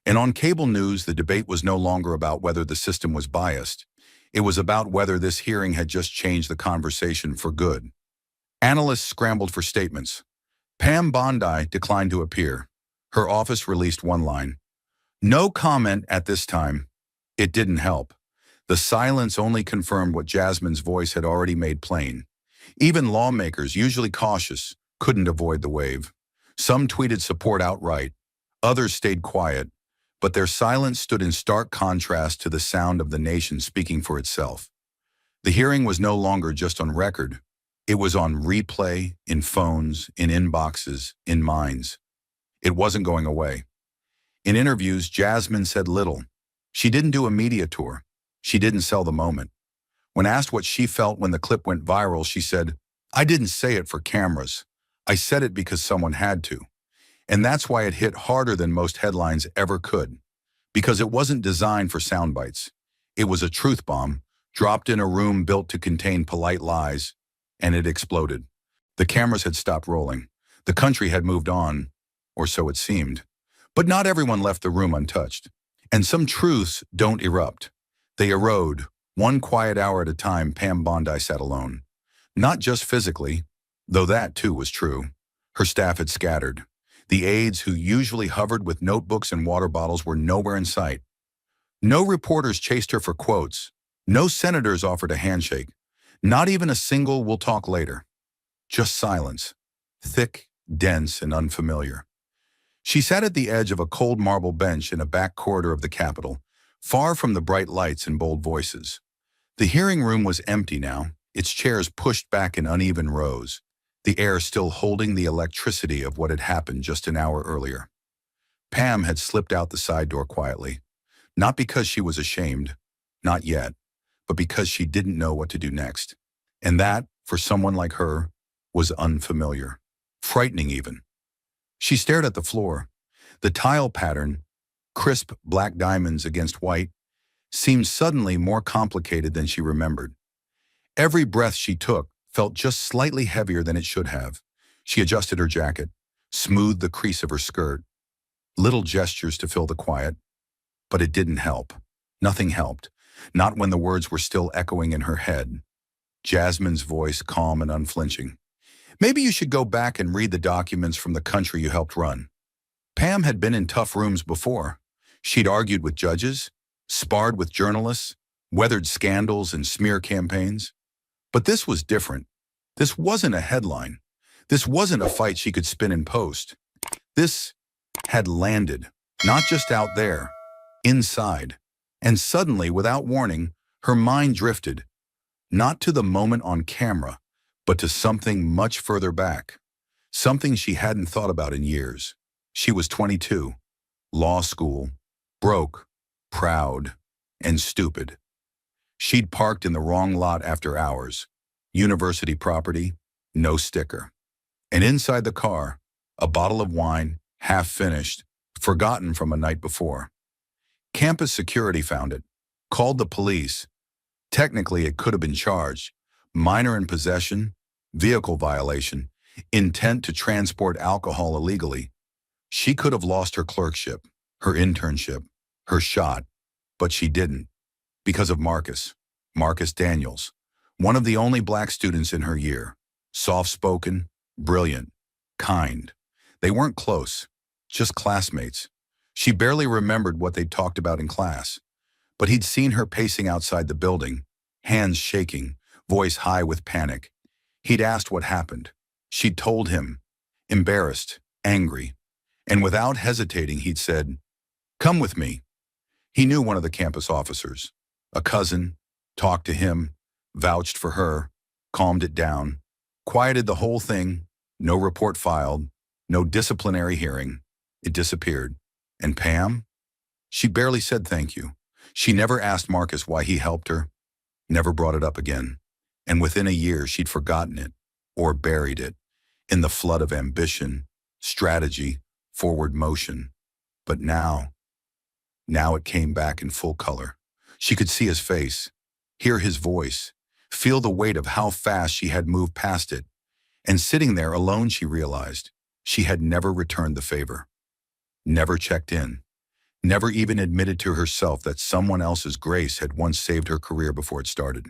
And on cable news, the debate was no longer about whether the system was biased. It was about whether this hearing had just changed the conversation for good. Analysts scrambled for statements. Pam Bondi declined to appear. Her office released one line. "No comment at this time." It didn't help. The silence only confirmed what Jasmine's voice had already made plain. Even lawmakers, usually cautious, couldn't avoid the wave. Some tweeted support outright. Others stayed quiet. But their silence stood in stark contrast to the sound of the nation speaking for itself. The hearing was no longer just on record. It was on replay, in phones, in inboxes, in minds. It wasn't going away. In interviews, Jasmine said little. She didn't do a media tour. She didn't sell the moment. When asked what she felt when the clip went viral, she said, "I didn't say it for cameras. I said it because someone had to." And that's why it hit harder than most headlines ever could. Because it wasn't designed for sound bites. It was a truth bomb, dropped in a room built to contain polite lies, and it exploded. The cameras had stopped rolling. The country had moved on, or so it seemed. But not everyone left the room untouched. And some truths don't erupt. They erode. One quiet hour at a time, Pam Bondi sat alone. Not just physically, though that too was true. Her staff had scattered. The aides who usually hovered with notebooks and water bottles were nowhere in sight. No reporters chased her for quotes. No senators offered a handshake. Not even a single "we'll talk later." Just silence. Thick, dense, and unfamiliar. She sat at the edge of a cold marble bench in a back corridor of the Capitol, far from the bright lights and bold voices. The hearing room was empty now, its chairs pushed back in uneven rows, the air still holding the electricity of what had happened just an hour earlier. Pam had slipped out the side door quietly, not because she was ashamed, not yet, but because she didn't know what to do next. And that, for someone like her, was unfamiliar, frightening even. She stared at the floor. The tile pattern, crisp black diamonds against white, seemed suddenly more complicated than she remembered. Every breath she took felt just slightly heavier than it should have. She adjusted her jacket, smoothed the crease of her skirt. Little gestures to fill the quiet. But it didn't help. Nothing helped. Not when the words were still echoing in her head. Jasmine's voice, calm and unflinching. "Maybe you should go back and read the documents from the country you helped run." Pam had been in tough rooms before. She'd argued with judges, sparred with journalists, weathered scandals and smear campaigns. But this was different. This wasn't a headline. This wasn't a fight she could spin in post. This had landed, not just out there, inside. And suddenly, without warning, her mind drifted, not to the moment on camera, but to something much further back. Something she hadn't thought about in years. She was 22, law school, broke, proud, and stupid. She'd parked in the wrong lot after hours. University property, no sticker. And inside the car, a bottle of wine, half finished, forgotten from a night before. Campus security found it, called the police. Technically, it could have been charged. Minor in possession, vehicle violation, intent to transport alcohol illegally. She could have lost her clerkship, her internship, her shot, but she didn't. Because of Marcus Daniels, one of the only black students in her year. Soft-spoken, brilliant, kind. They weren't close, just classmates. She barely remembered what they'd talked about in class, but he'd seen her pacing outside the building, hands shaking, voice high with panic. He'd asked what happened. She'd told him, embarrassed, angry, and without hesitating, he'd said, "Come with me." He knew one of the campus officers, a cousin, talked to him, vouched for her, calmed it down, quieted the whole thing, no report filed, no disciplinary hearing. It disappeared. And Pam? She barely said thank you. She never asked Marcus why he helped her, never brought it up again. And within a year, she'd forgotten it, or buried it, in the flood of ambition, strategy, forward motion. But now it came back in full color. She could see his face, hear his voice, feel the weight of how fast she had moved past it. And sitting there alone, she realized she had never returned the favor, never checked in, never even admitted to herself that someone else's grace had once saved her career before it started.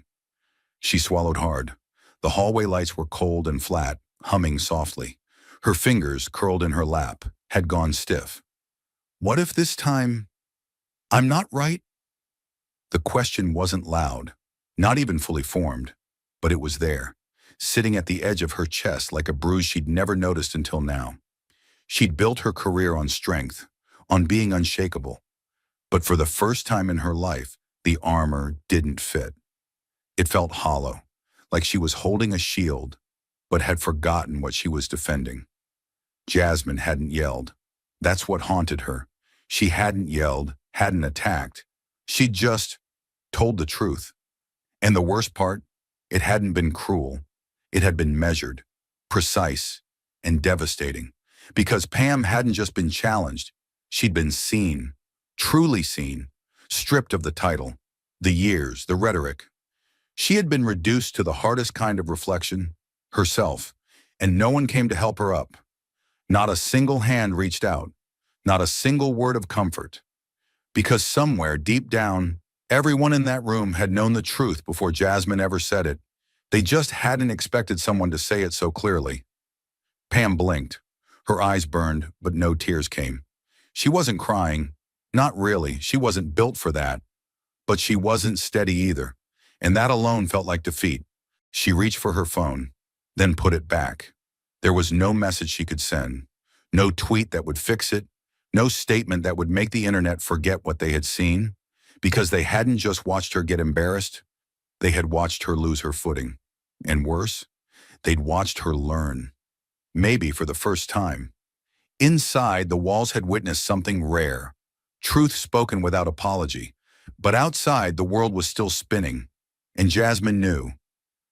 She swallowed hard. The hallway lights were cold and flat, humming softly. Her fingers, curled in her lap, had gone stiff. What if this time I'm not right? The question wasn't loud, not even fully formed, but it was there, sitting at the edge of her chest like a bruise she'd never noticed until now. She'd built her career on strength, on being unshakable. But for the first time in her life, the armor didn't fit. It felt hollow, like she was holding a shield, but had forgotten what she was defending. Jasmine hadn't yelled. That's what haunted her. She hadn't yelled, hadn't attacked. She'd just told the truth. And the worst part, it hadn't been cruel. It had been measured, precise, and devastating. Because Pam hadn't just been challenged, she'd been seen, truly seen, stripped of the title, the years, the rhetoric. She had been reduced to the hardest kind of reflection, herself, and no one came to help her up. Not a single hand reached out, not a single word of comfort. Because somewhere deep down, everyone in that room had known the truth before Jasmine ever said it. They just hadn't expected someone to say it so clearly. Pam blinked. Her eyes burned, but no tears came. She wasn't crying. Not really. She wasn't built for that. But she wasn't steady either. And that alone felt like defeat. She reached for her phone, then put it back. There was no message she could send. No tweet that would fix it. No statement that would make the internet forget what they had seen. Because they hadn't just watched her get embarrassed. They had watched her lose her footing. And worse, they'd watched her learn. Maybe for the first time. Inside, the walls had witnessed something rare. Truth spoken without apology. But outside, the world was still spinning. And Jasmine knew.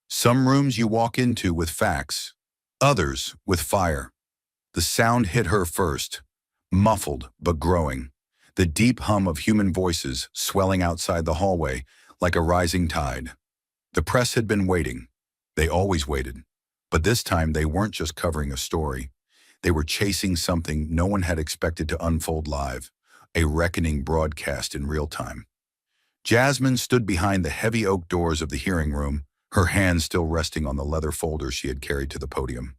Some rooms you walk into with facts. Others with fire. The sound hit her first. Muffled but growing. The deep hum of human voices swelling outside the hallway like a rising tide. The press had been waiting. They always waited. But this time they weren't just covering a story. They were chasing something no one had expected to unfold live, a reckoning broadcast in real time. Jasmine stood behind the heavy oak doors of the hearing room, her hands still resting on the leather folder she had carried to the podium.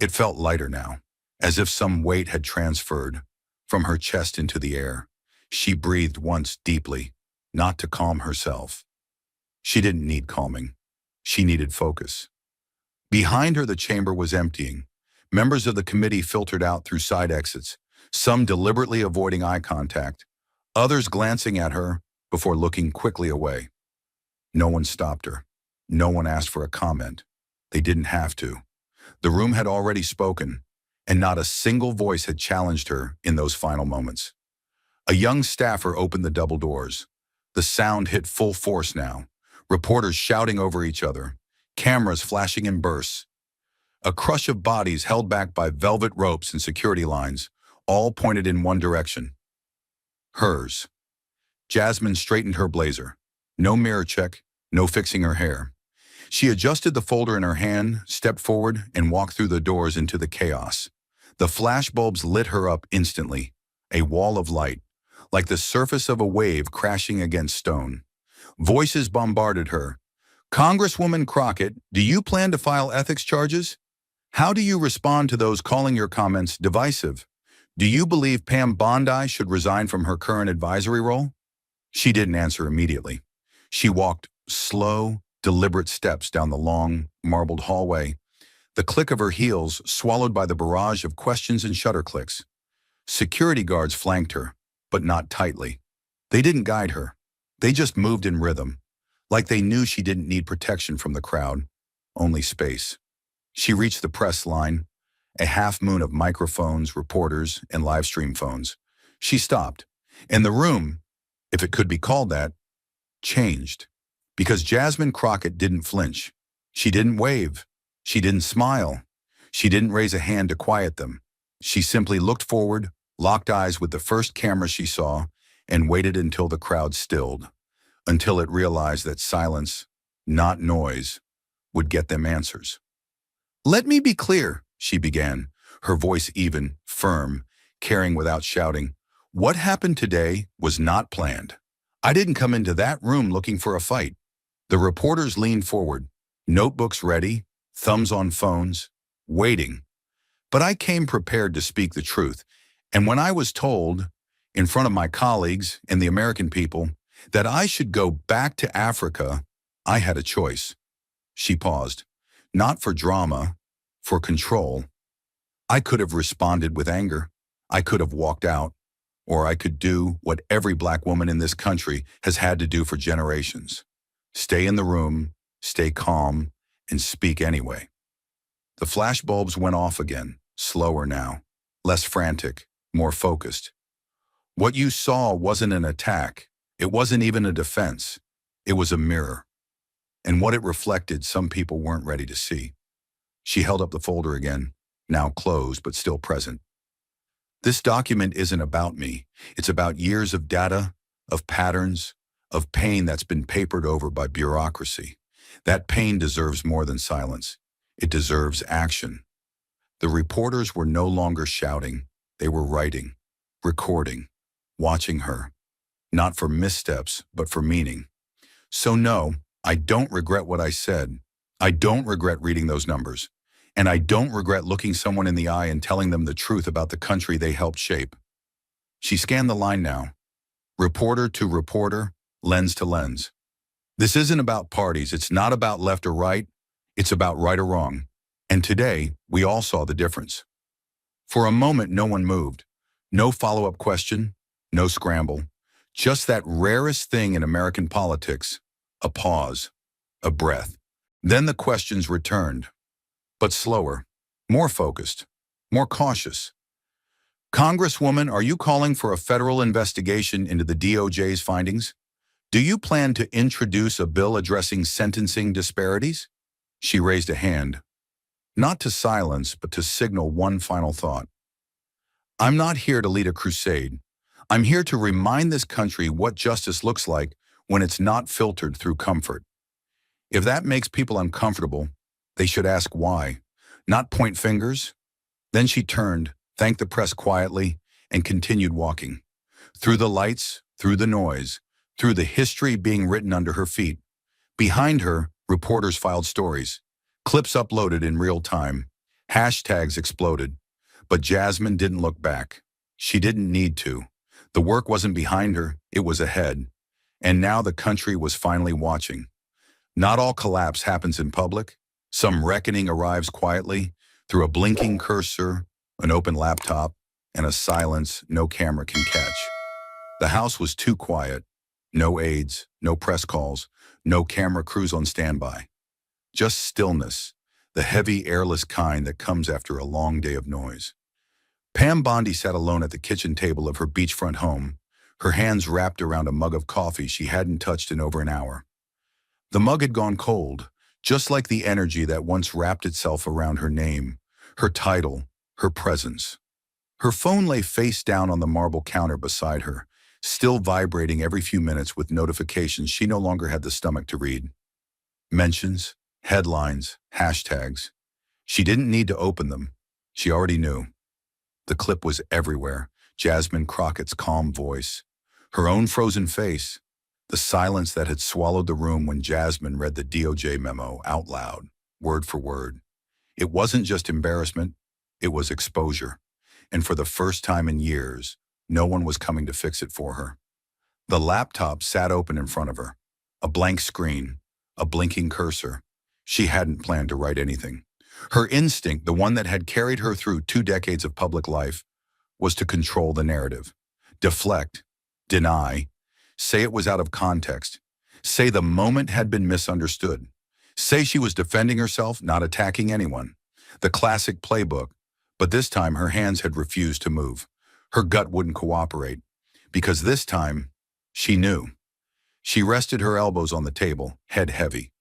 It felt lighter now, as if some weight had transferred from her chest into the air. She breathed once deeply, not to calm herself. She didn't need calming. She needed focus. Behind her, the chamber was emptying. Members of the committee filtered out through side exits, some deliberately avoiding eye contact, others glancing at her before looking quickly away. No one stopped her. No one asked for a comment. They didn't have to. The room had already spoken, and not a single voice had challenged her in those final moments. A young staffer opened the double doors. The sound hit full force now, Reporters shouting over each other, cameras flashing in bursts, a crush of bodies held back by velvet ropes and security lines, all pointed in one direction. Hers. Jasmine straightened her blazer. No mirror check, no fixing her hair. She adjusted the folder in her hand, stepped forward, and walked through the doors into the chaos. The flashbulbs lit her up instantly, a wall of light, like the surface of a wave crashing against stone. Voices bombarded her. Congresswoman Crockett, do you plan to file ethics charges? How do you respond to those calling your comments divisive? Do you believe Pam Bondi should resign from her current advisory role? She didn't answer immediately. She walked slow, deliberate steps down the long, marbled hallway, the click of her heels swallowed by the barrage of questions and shutter clicks. Security guards flanked her, but not tightly. They didn't guide her. They just moved in rhythm, like they knew she didn't need protection from the crowd, only space. She reached the press line, a half moon of microphones, reporters, and live stream phones. She stopped, and the room, if it could be called that, changed. Because Jasmine Crockett didn't flinch. She didn't wave. She didn't smile. She didn't raise a hand to quiet them. She simply looked forward, locked eyes with the first camera she saw, and waited until the crowd stilled, until it realized that silence, not noise, would get them answers. "Let me be clear," she began, her voice even, firm, caring without shouting. "What happened today was not planned. I didn't come into that room looking for a fight." The reporters leaned forward, notebooks ready, thumbs on phones, waiting. But I came prepared to speak the truth, and when I was told, in front of my colleagues and the American people, that I should go back to Africa, I had a choice. She paused. Not for drama, for control. I could have responded with anger. I could have walked out. Or I could do what every black woman in this country has had to do for generations. Stay in the room, stay calm, and speak anyway. The flashbulbs went off again, slower now, less frantic, more focused. What you saw wasn't an attack. It wasn't even a defense. It was a mirror. And what it reflected, some people weren't ready to see. She held up the folder again, now closed but still present. This document isn't about me. It's about years of data, of patterns, of pain that's been papered over by bureaucracy. That pain deserves more than silence. It deserves action. The reporters were no longer shouting. They were writing, recording, watching her. Not for missteps, but for meaning. So no, I don't regret what I said. I don't regret reading those numbers. And I don't regret looking someone in the eye and telling them the truth about the country they helped shape. She scanned the line now. Reporter to reporter, lens to lens. This isn't about parties. It's not about left or right. It's about right or wrong. And today, we all saw the difference. For a moment, no one moved. No follow-up question, no scramble. Just that rarest thing in American politics, a pause, a breath. Then the questions returned, but slower, more focused, more cautious. "Congresswoman, are you calling for a federal investigation into the DOJ's findings? Do you plan to introduce a bill addressing sentencing disparities?" She raised a hand, not to silence, but to signal one final thought. "I'm not here to lead a crusade. I'm here to remind this country what justice looks like when it's not filtered through comfort. If that makes people uncomfortable, they should ask why, not point fingers." Then she turned, thanked the press quietly, and continued walking. Through the lights, through the noise, through the history being written under her feet. Behind her, reporters filed stories, clips uploaded in real time, hashtags exploded. But Jasmine didn't look back. She didn't need to. The work wasn't behind her, it was ahead. And now the country was finally watching. Not all collapse happens in public. Some reckoning arrives quietly, through a blinking cursor, an open laptop, and a silence no camera can catch. The house was too quiet. No aides, no press calls, no camera crews on standby. Just stillness, the heavy, airless kind that comes after a long day of noise. Pam Bondi sat alone at the kitchen table of her beachfront home, her hands wrapped around a mug of coffee she hadn't touched in over an hour. The mug had gone cold, just like the energy that once wrapped itself around her name, her title, her presence. Her phone lay face down on the marble counter beside her, still vibrating every few minutes with notifications she no longer had the stomach to read. Mentions, headlines, hashtags. She didn't need to open them. She already knew. The clip was everywhere. Jasmine Crockett's calm voice, her own frozen face, the silence that had swallowed the room when Jasmine read the DOJ memo out loud, word for word. It wasn't just embarrassment, it was exposure. And for the first time in years, no one was coming to fix it for her. The laptop sat open in front of her, a blank screen, a blinking cursor. She hadn't planned to write anything. Her instinct, the one that had carried her through 2 decades of public life, was to control the narrative, deflect, deny, say it was out of context, say the moment had been misunderstood, say she was defending herself, not attacking anyone. The classic playbook, but this time her hands had refused to move. Her gut wouldn't cooperate, because this time, she knew. She rested her elbows on the table, head heavy.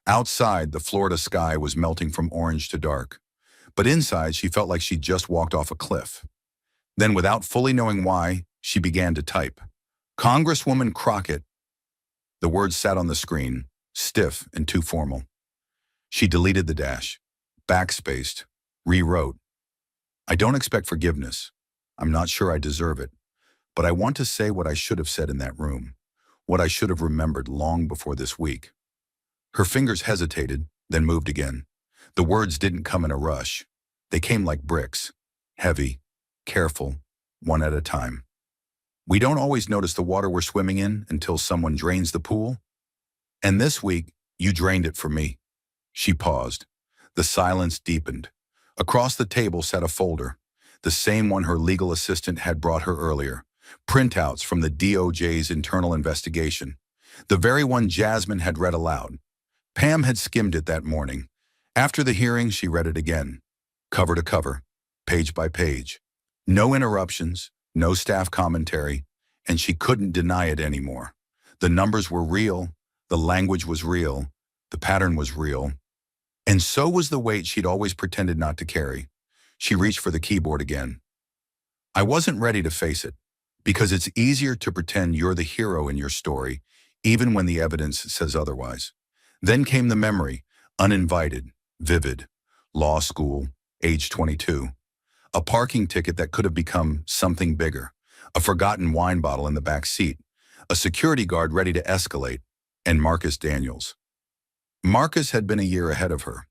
Outside, the Florida sky was melting from orange to dark, but inside she felt like she'd just walked off a cliff. Then, without fully knowing why, she began to type. Congresswoman Crockett. The words sat on the screen, stiff and too formal. She deleted the dash, backspaced, rewrote. I don't expect forgiveness. I'm not sure I deserve it, but I want to say what I should have said in that room, what I should have remembered long before this week. Her fingers hesitated, then moved again. The words didn't come in a rush. They came like bricks, heavy, careful, one at a time. We don't always notice the water we're swimming in until someone drains the pool. And this week, you drained it for me. She paused. The silence deepened. Across the table sat a folder, the same one her legal assistant had brought her earlier, printouts from the DOJ's internal investigation, the very one Jasmine had read aloud. Pam had skimmed it that morning. After the hearing, she read it again, cover to cover, page by page. No interruptions, no staff commentary, and she couldn't deny it anymore. The numbers were real, the language was real, the pattern was real, and so was the weight she'd always pretended not to carry. She reached for the keyboard again. I wasn't ready to face it, because it's easier to pretend you're the hero in your story, even when the evidence says otherwise. Then came the memory, uninvited, vivid. Law school, age 22. A parking ticket that could have become something bigger. A forgotten wine bottle in the back seat. A security guard ready to escalate. And Marcus Daniels. Marcus had been a year ahead of her.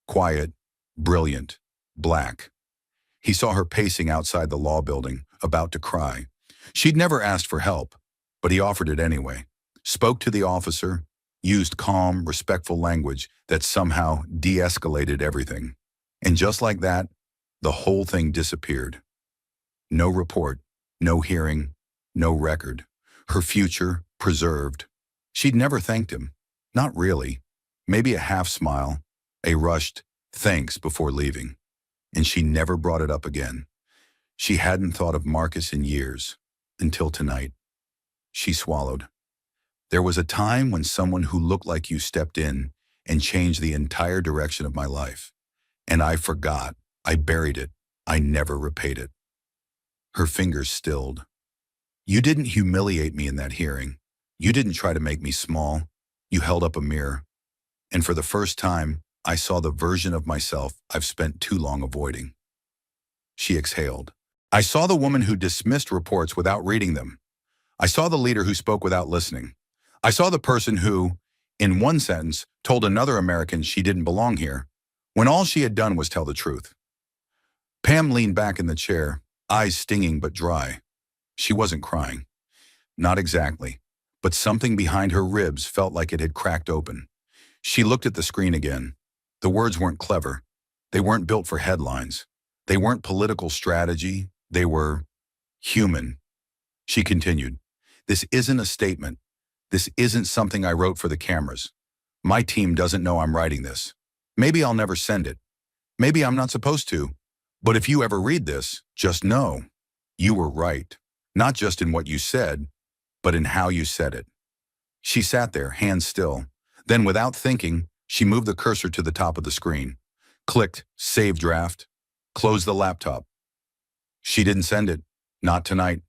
Quiet, brilliant, black. He saw her pacing outside the law building, about to cry. She'd never asked for help, but he offered it anyway. Spoke to the officer, used calm, respectful language that somehow de-escalated everything. And just like that, the whole thing disappeared. No report, no hearing, no record. Her future preserved. She'd never thanked him. Not really. Maybe a half smile, a rushed thanks before leaving. And she never brought it up again. She hadn't thought of Marcus in years, until tonight. She swallowed. There was a time when someone who looked like you stepped in and changed the entire direction of my life. And I forgot. I buried it. I never repaid it. Her fingers stilled. You didn't humiliate me in that hearing. You didn't try to make me small. You held up a mirror. And for the first time, I saw the version of myself I've spent too long avoiding. She exhaled. I saw the woman who dismissed reports without reading them. I saw the leader who spoke without listening. I saw the person who, in one sentence, told another American she didn't belong here, when all she had done was tell the truth. Pam leaned back in the chair, eyes stinging but dry. She wasn't crying. Not exactly, but something behind her ribs felt like it had cracked open. She looked at the screen again. The words weren't clever. They weren't built for headlines. They weren't political strategy. They were human. She continued, this isn't a statement. This isn't something I wrote for the cameras. My team doesn't know I'm writing this. Maybe I'll never send it. Maybe I'm not supposed to. But if you ever read this, just know you were right. Not just in what you said, but in how you said it. She sat there, hands still, Then, without thinking, she moved the cursor to the top of the screen, clicked Save Draft, closed the laptop. She didn't send it. Not tonight.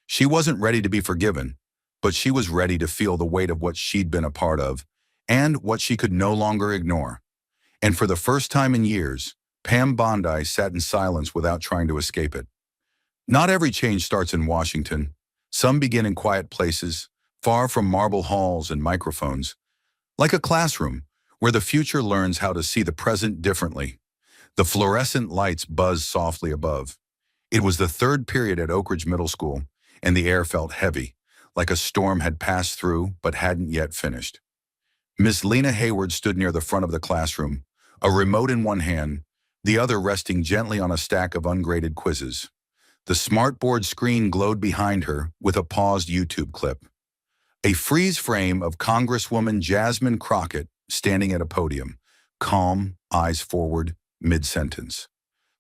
She wasn't ready to be forgiven, but she was ready to feel the weight of what she'd been a part of and what she could no longer ignore. And for the first time in years, Pam Bondi sat in silence without trying to escape it. Not every change starts in Washington. Some begin in quiet places, far from marble halls and microphones, like a classroom where the future learns how to see the present differently. The fluorescent lights buzzed softly above. It was the third period at Oak Ridge Middle School, and the air felt heavy, like a storm had passed through but hadn't yet finished. Miss Lena Hayward stood near the front of the classroom, a remote in one hand, the other resting gently on a stack of ungraded quizzes. The smartboard screen glowed behind her with a paused YouTube clip. A freeze frame of Congresswoman Jasmine Crockett standing at a podium, calm, eyes forward, mid-sentence.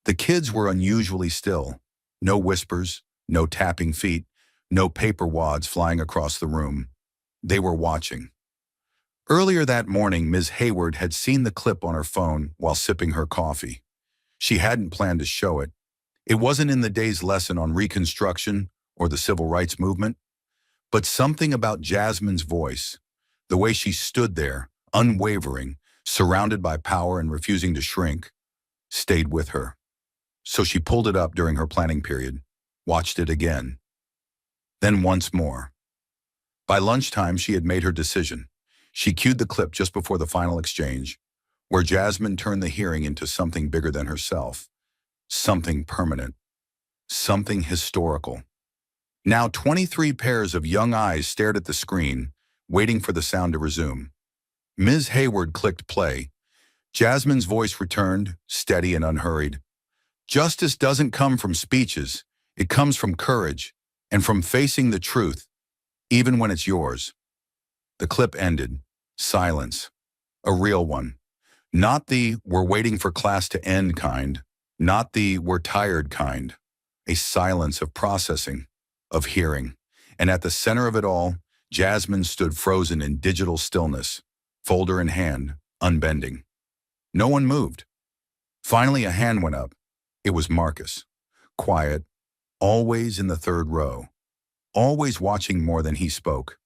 The kids were unusually still. No whispers, no tapping feet, no paper wads flying across the room. They were watching. Earlier that morning, Ms. Hayward had seen the clip on her phone while sipping her coffee. She hadn't planned to show it. It wasn't in the day's lesson on Reconstruction or the Civil Rights Movement, but something about Jasmine's voice, the way she stood there, unwavering, surrounded by power and refusing to shrink, stayed with her. So she pulled it up during her planning period, watched it again, then once more. By lunchtime, she had made her decision. She cued the clip just before the final exchange, where Jasmine turned the hearing into something bigger than herself, something permanent, something historical. Now 23 pairs of young eyes stared at the screen, waiting for the sound to resume. Ms. Hayward clicked play. Jasmine's voice returned, steady and unhurried. Justice doesn't come from speeches. It comes from courage and from facing the truth, even when it's yours. The clip ended. Silence. A real one. Not the "we're waiting for class to end" kind. Not the "we're tired" kind. A silence of processing, of hearing. And at the center of it all, Jasmine stood frozen in digital stillness, folder in hand, unbending. No one moved. Finally, a hand went up. It was Marcus. Quiet, always in the third row, always watching more than he spoke.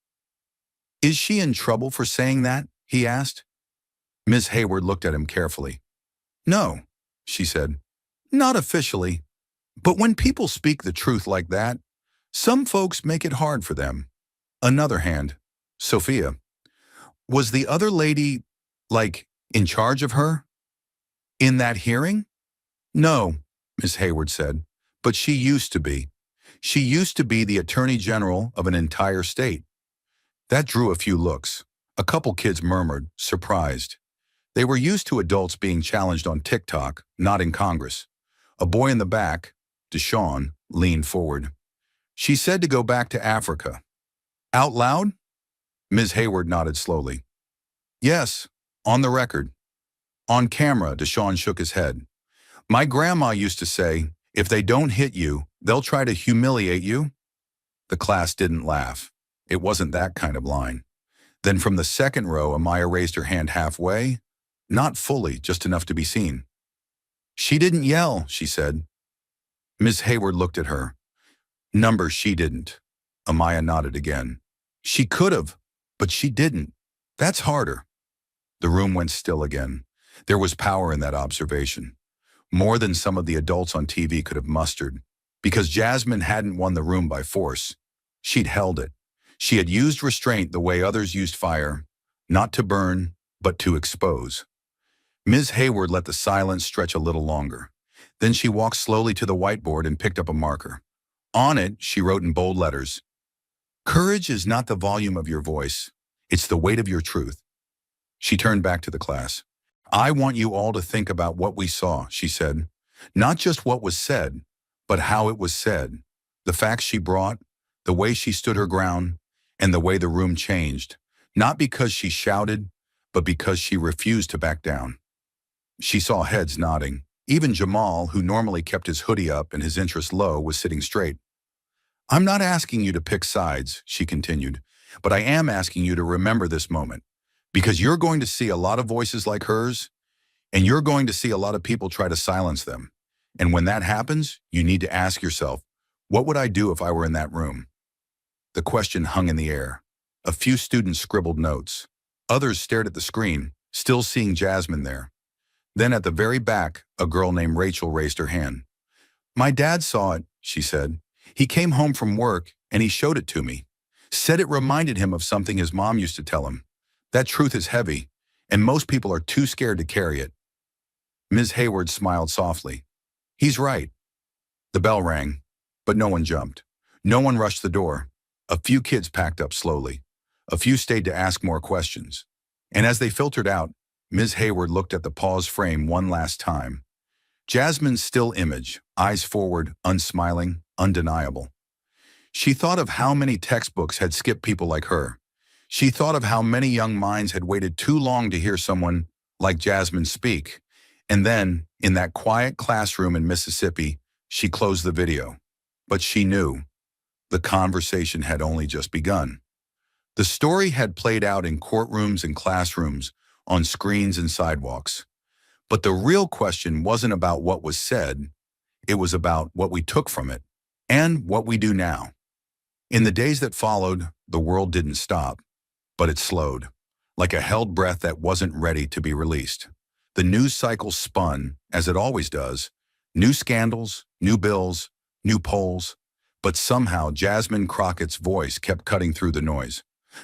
Is she in trouble for saying that? He asked. Ms. Hayward looked at him carefully. No, she said. Not officially. But when people speak the truth like that, some folks make it hard for them. Another hand. Sophia. Was the other lady, like, in charge of her? In that hearing? No, Miss Hayward said, but she used to be. She used to be the Attorney General of an entire state. That drew a few looks. A couple kids murmured, surprised. They were used to adults being challenged on TikTok, not in Congress. A boy in the back, Deshaun, leaned forward. She said to go back to Africa. Out loud? Ms. Hayward nodded slowly. Yes, on the record. On camera, Deshaun shook his head. My grandma used to say, if they don't hit you, they'll try to humiliate you. The class didn't laugh. It wasn't that kind of line. Then from the second row, Amaya raised her hand halfway, not fully, just enough to be seen. She didn't yell, she said. Ms. Hayward looked at her. Number, she didn't. Amaya nodded again. She could have, but she didn't. That's harder. The room went still again. There was power in that observation. More than some of the adults on TV could have mustered. Because Jasmine hadn't won the room by force. She'd held it. She had used restraint the way others used fire, not to burn, but to expose. Ms. Hayward let the silence stretch a little longer. Then she walked slowly to the whiteboard and picked up a marker. On it, she wrote in bold letters, "Courage is not the volume of your voice. It's the weight of your truth." She turned back to the class. I want you all to think about what we saw, she said. Not just what was said, but how it was said. The facts she brought, the way she stood her ground, and the way the room changed. Not because she shouted, but because she refused to back down. She saw heads nodding. Even Jamal, who normally kept his hoodie up and his interest low, was sitting straight. I'm not asking you to pick sides, she continued, but I am asking you to remember this moment. Because you're going to see a lot of voices like hers, and you're going to see a lot of people try to silence them. And when that happens, you need to ask yourself, what would I do if I were in that room? The question hung in the air. A few students scribbled notes. Others stared at the screen, still seeing Jasmine there. Then at the very back, a girl named Rachel raised her hand. My dad saw it, she said. He came home from work and he showed it to me. Said it reminded him of something his mom used to tell him. That truth is heavy, and most people are too scared to carry it. Ms. Hayward smiled softly. He's right. The bell rang, but no one jumped. No one rushed the door. A few kids packed up slowly. A few stayed to ask more questions. And as they filtered out, Ms. Hayward looked at the paused frame one last time. Jasmine's still image, eyes forward, unsmiling, undeniable. She thought of how many textbooks had skipped people like her. She thought of how many young minds had waited too long to hear someone like Jasmine speak. And then, in that quiet classroom in Mississippi, she closed the video. But she knew the conversation had only just begun. The story had played out in courtrooms and classrooms, on screens and sidewalks. But the real question wasn't about what was said, it was about what we took from it, and what we do now. In the days that followed, the world didn't stop, but it slowed, like a held breath that wasn't ready to be released. The news cycle spun, as it always does, new scandals, new bills, new polls, but somehow Jasmine Crockett's voice kept cutting through the noise.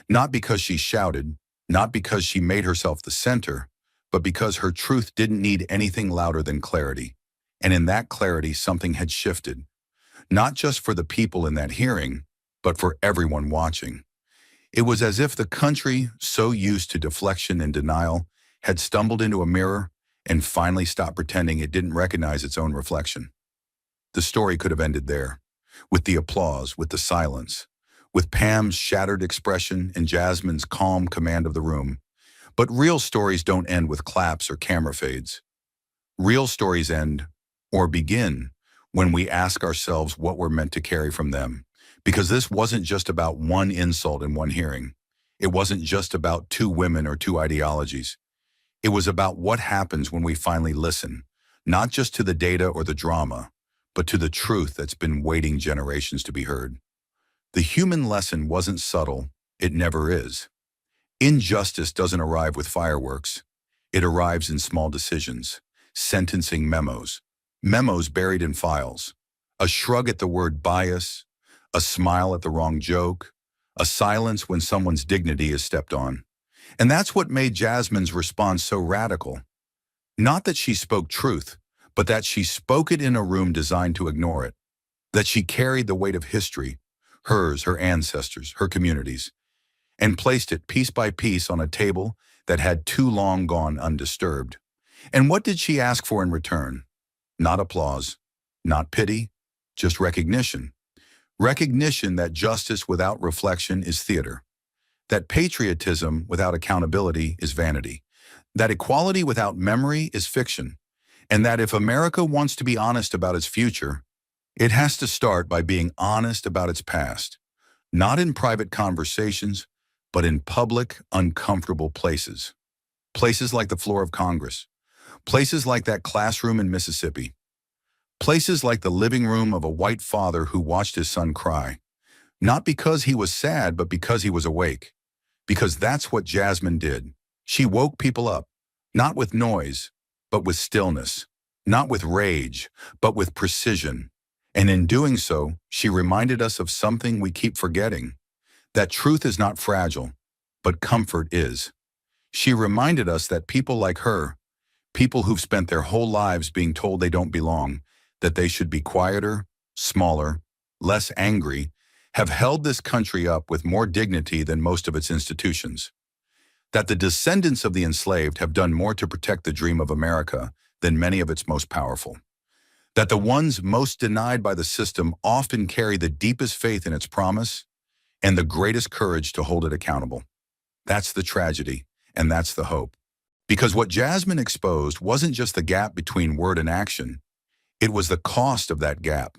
Not because she shouted, not because she made herself the center, but because her truth didn't need anything louder than clarity. And in that clarity, something had shifted. Not just for the people in that hearing, but for everyone watching. It was as if the country, so used to deflection and denial, had stumbled into a mirror and finally stopped pretending it didn't recognize its own reflection. The story could have ended there, with the applause, with the silence, with Pam's shattered expression and Jasmine's calm command of the room. But real stories don't end with claps or camera fades. Real stories end, or begin, when we ask ourselves what we're meant to carry from them. Because this wasn't just about one insult in one hearing. It wasn't just about two women or two ideologies. It was about what happens when we finally listen, not just to the data or the drama, but to the truth that's been waiting generations to be heard. The human lesson wasn't subtle, it never is. Injustice doesn't arrive with fireworks. It arrives in small decisions, sentencing memos, memos buried in files, a shrug at the word bias, a smile at the wrong joke, a silence when someone's dignity is stepped on. And that's what made Jasmine's response so radical. Not that she spoke truth, but that she spoke it in a room designed to ignore it. That she carried the weight of history, hers, her ancestors, her communities, and placed it piece by piece on a table that had too long gone undisturbed. And what did she ask for in return? Not applause, not pity, just recognition. Recognition that justice without reflection is theater. That patriotism without accountability is vanity. That equality without memory is fiction. And that if America wants to be honest about its future, it has to start by being honest about its past. Not in private conversations, but in public, uncomfortable places. Places like the floor of Congress. Places like that classroom in Mississippi. Places like the living room of a white father who watched his son cry. Not because he was sad, but because he was awake. Because that's what Jasmine did. She woke people up, not with noise, but with stillness. Not with rage, but with precision. And in doing so, she reminded us of something we keep forgetting. That truth is not fragile, but comfort is. She reminded us that people like her, people who've spent their whole lives being told they don't belong, that they should be quieter, smaller, less angry, have held this country up with more dignity than most of its institutions. That the descendants of the enslaved have done more to protect the dream of America than many of its most powerful. That the ones most denied by the system often carry the deepest faith in its promise and the greatest courage to hold it accountable. That's the tragedy, and that's the hope. Because what Jasmine exposed wasn't just the gap between word and action, it was the cost of that gap,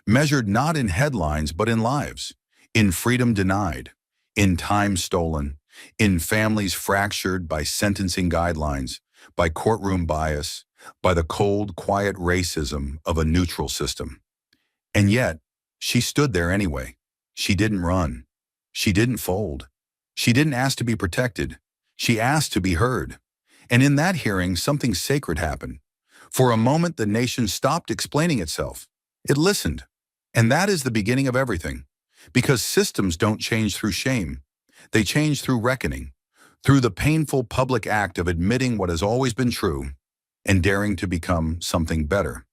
measured not in headlines but in lives, in freedom denied, in time stolen, in families fractured by sentencing guidelines, by courtroom bias, by the cold, quiet racism of a neutral system. And yet, she stood there anyway. She didn't run. She didn't fold. She didn't ask to be protected. She asked to be heard. And in that hearing, something sacred happened. For a moment, the nation stopped explaining itself. It listened. And that is the beginning of everything. Because systems don't change through shame. They change through reckoning, through the painful public act of admitting what has always been true and daring to become something better.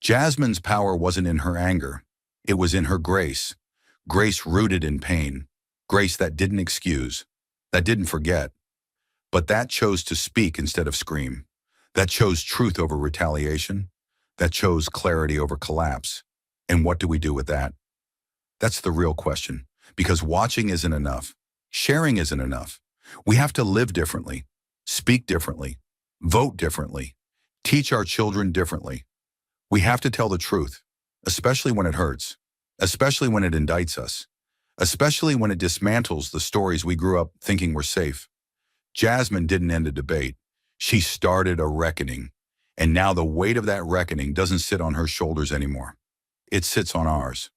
Jasmine's power wasn't in her anger. It was in her grace. Grace rooted in pain. Grace that didn't excuse, that didn't forget, but that chose to speak instead of scream. That chose truth over retaliation. That chose clarity over collapse. And what do we do with that? That's the real question. Because watching isn't enough. Sharing isn't enough. We have to live differently, speak differently, vote differently, teach our children differently. We have to tell the truth, especially when it hurts, especially when it indicts us, especially when it dismantles the stories we grew up thinking were safe. Jasmine didn't end a debate. She started a reckoning. And now the weight of that reckoning doesn't sit on her shoulders anymore. It sits on ours.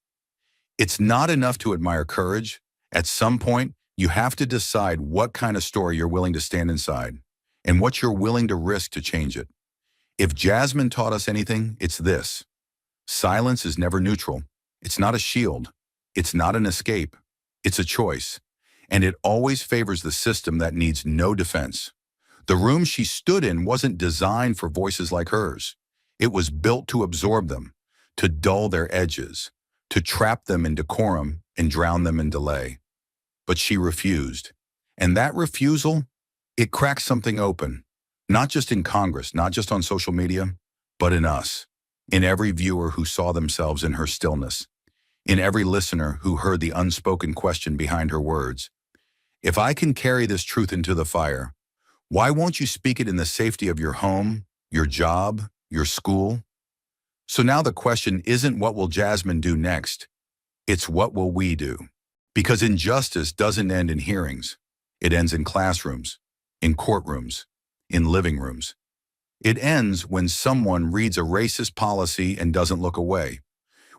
It's not enough to admire courage. At some point, you have to decide what kind of story you're willing to stand inside and what you're willing to risk to change it. If Jasmine taught us anything, it's this. Silence is never neutral. It's not a shield. It's not an escape. It's a choice. And it always favors the system that needs no defense. The room she stood in wasn't designed for voices like hers. It was built to absorb them, to dull their edges, to trap them in decorum and drown them in delay. But she refused. And that refusal, it cracked something open, not just in Congress, not just on social media, but in us, in every viewer who saw themselves in her stillness, in every listener who heard the unspoken question behind her words. If I can carry this truth into the fire, why won't you speak it in the safety of your home, your job, your school? So now the question isn't what will Jasmine do next? It's what will we do? Because injustice doesn't end in hearings. It ends in classrooms, in courtrooms, in living rooms. It ends when someone reads a racist policy and doesn't look away.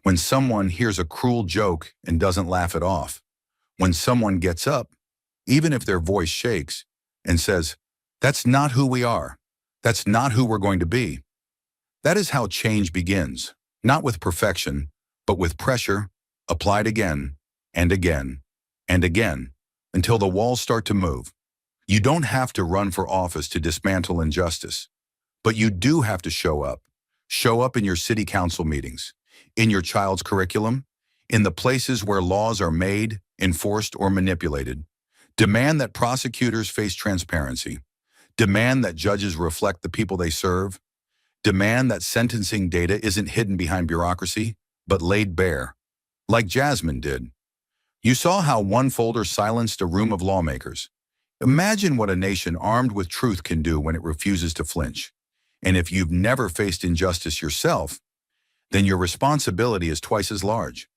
When someone hears a cruel joke and doesn't laugh it off. When someone gets up, even if their voice shakes, and says, "That's not who we are. That's not who we're going to be." That is how change begins, not with perfection, but with pressure, applied again, and again, and again, until the walls start to move. You don't have to run for office to dismantle injustice, but you do have to show up. Show up in your city council meetings, in your child's curriculum, in the places where laws are made, enforced, or manipulated. Demand that prosecutors face transparency. Demand that judges reflect the people they serve. Demand that sentencing data isn't hidden behind bureaucracy, but laid bare, like Jasmine did. You saw how one folder silenced a room of lawmakers. Imagine what a nation armed with truth can do when it refuses to flinch. And if you've never faced injustice yourself, then your responsibility is twice as large.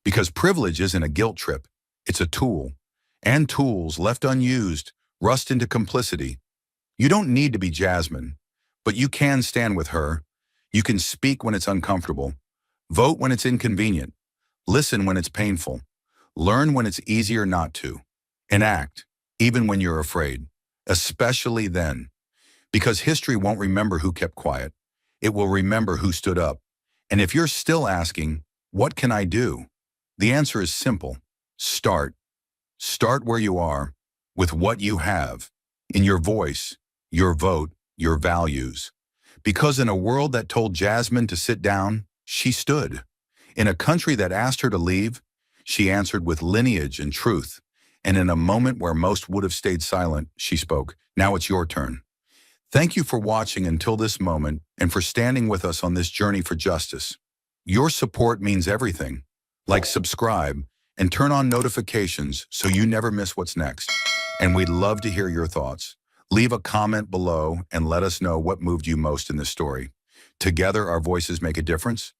Because privilege isn't a guilt trip, it's a tool. And tools, left unused, rust into complicity. You don't need to be Jasmine, but you can stand with her. You can speak when it's uncomfortable, vote when it's inconvenient, listen when it's painful, learn when it's easier not to, and act, even when you're afraid, especially then. Because history won't remember who kept quiet. It will remember who stood up. And if you're still asking, what can I do? The answer is simple. Start. Start where you are, with what you have, in your voice, your vote, your values. Because in a world that told Jasmine to sit down, she stood. In a country that asked her to leave, she answered with lineage and truth. And in a moment where most would have stayed silent, she spoke. Now it's your turn. Thank you for watching until this moment and for standing with us on this journey for justice. Your support means everything. Like, subscribe, and turn on notifications so you never miss what's next. And we'd love to hear your thoughts. Leave a comment below and let us know what moved you most in this story. Together, our voices make a difference.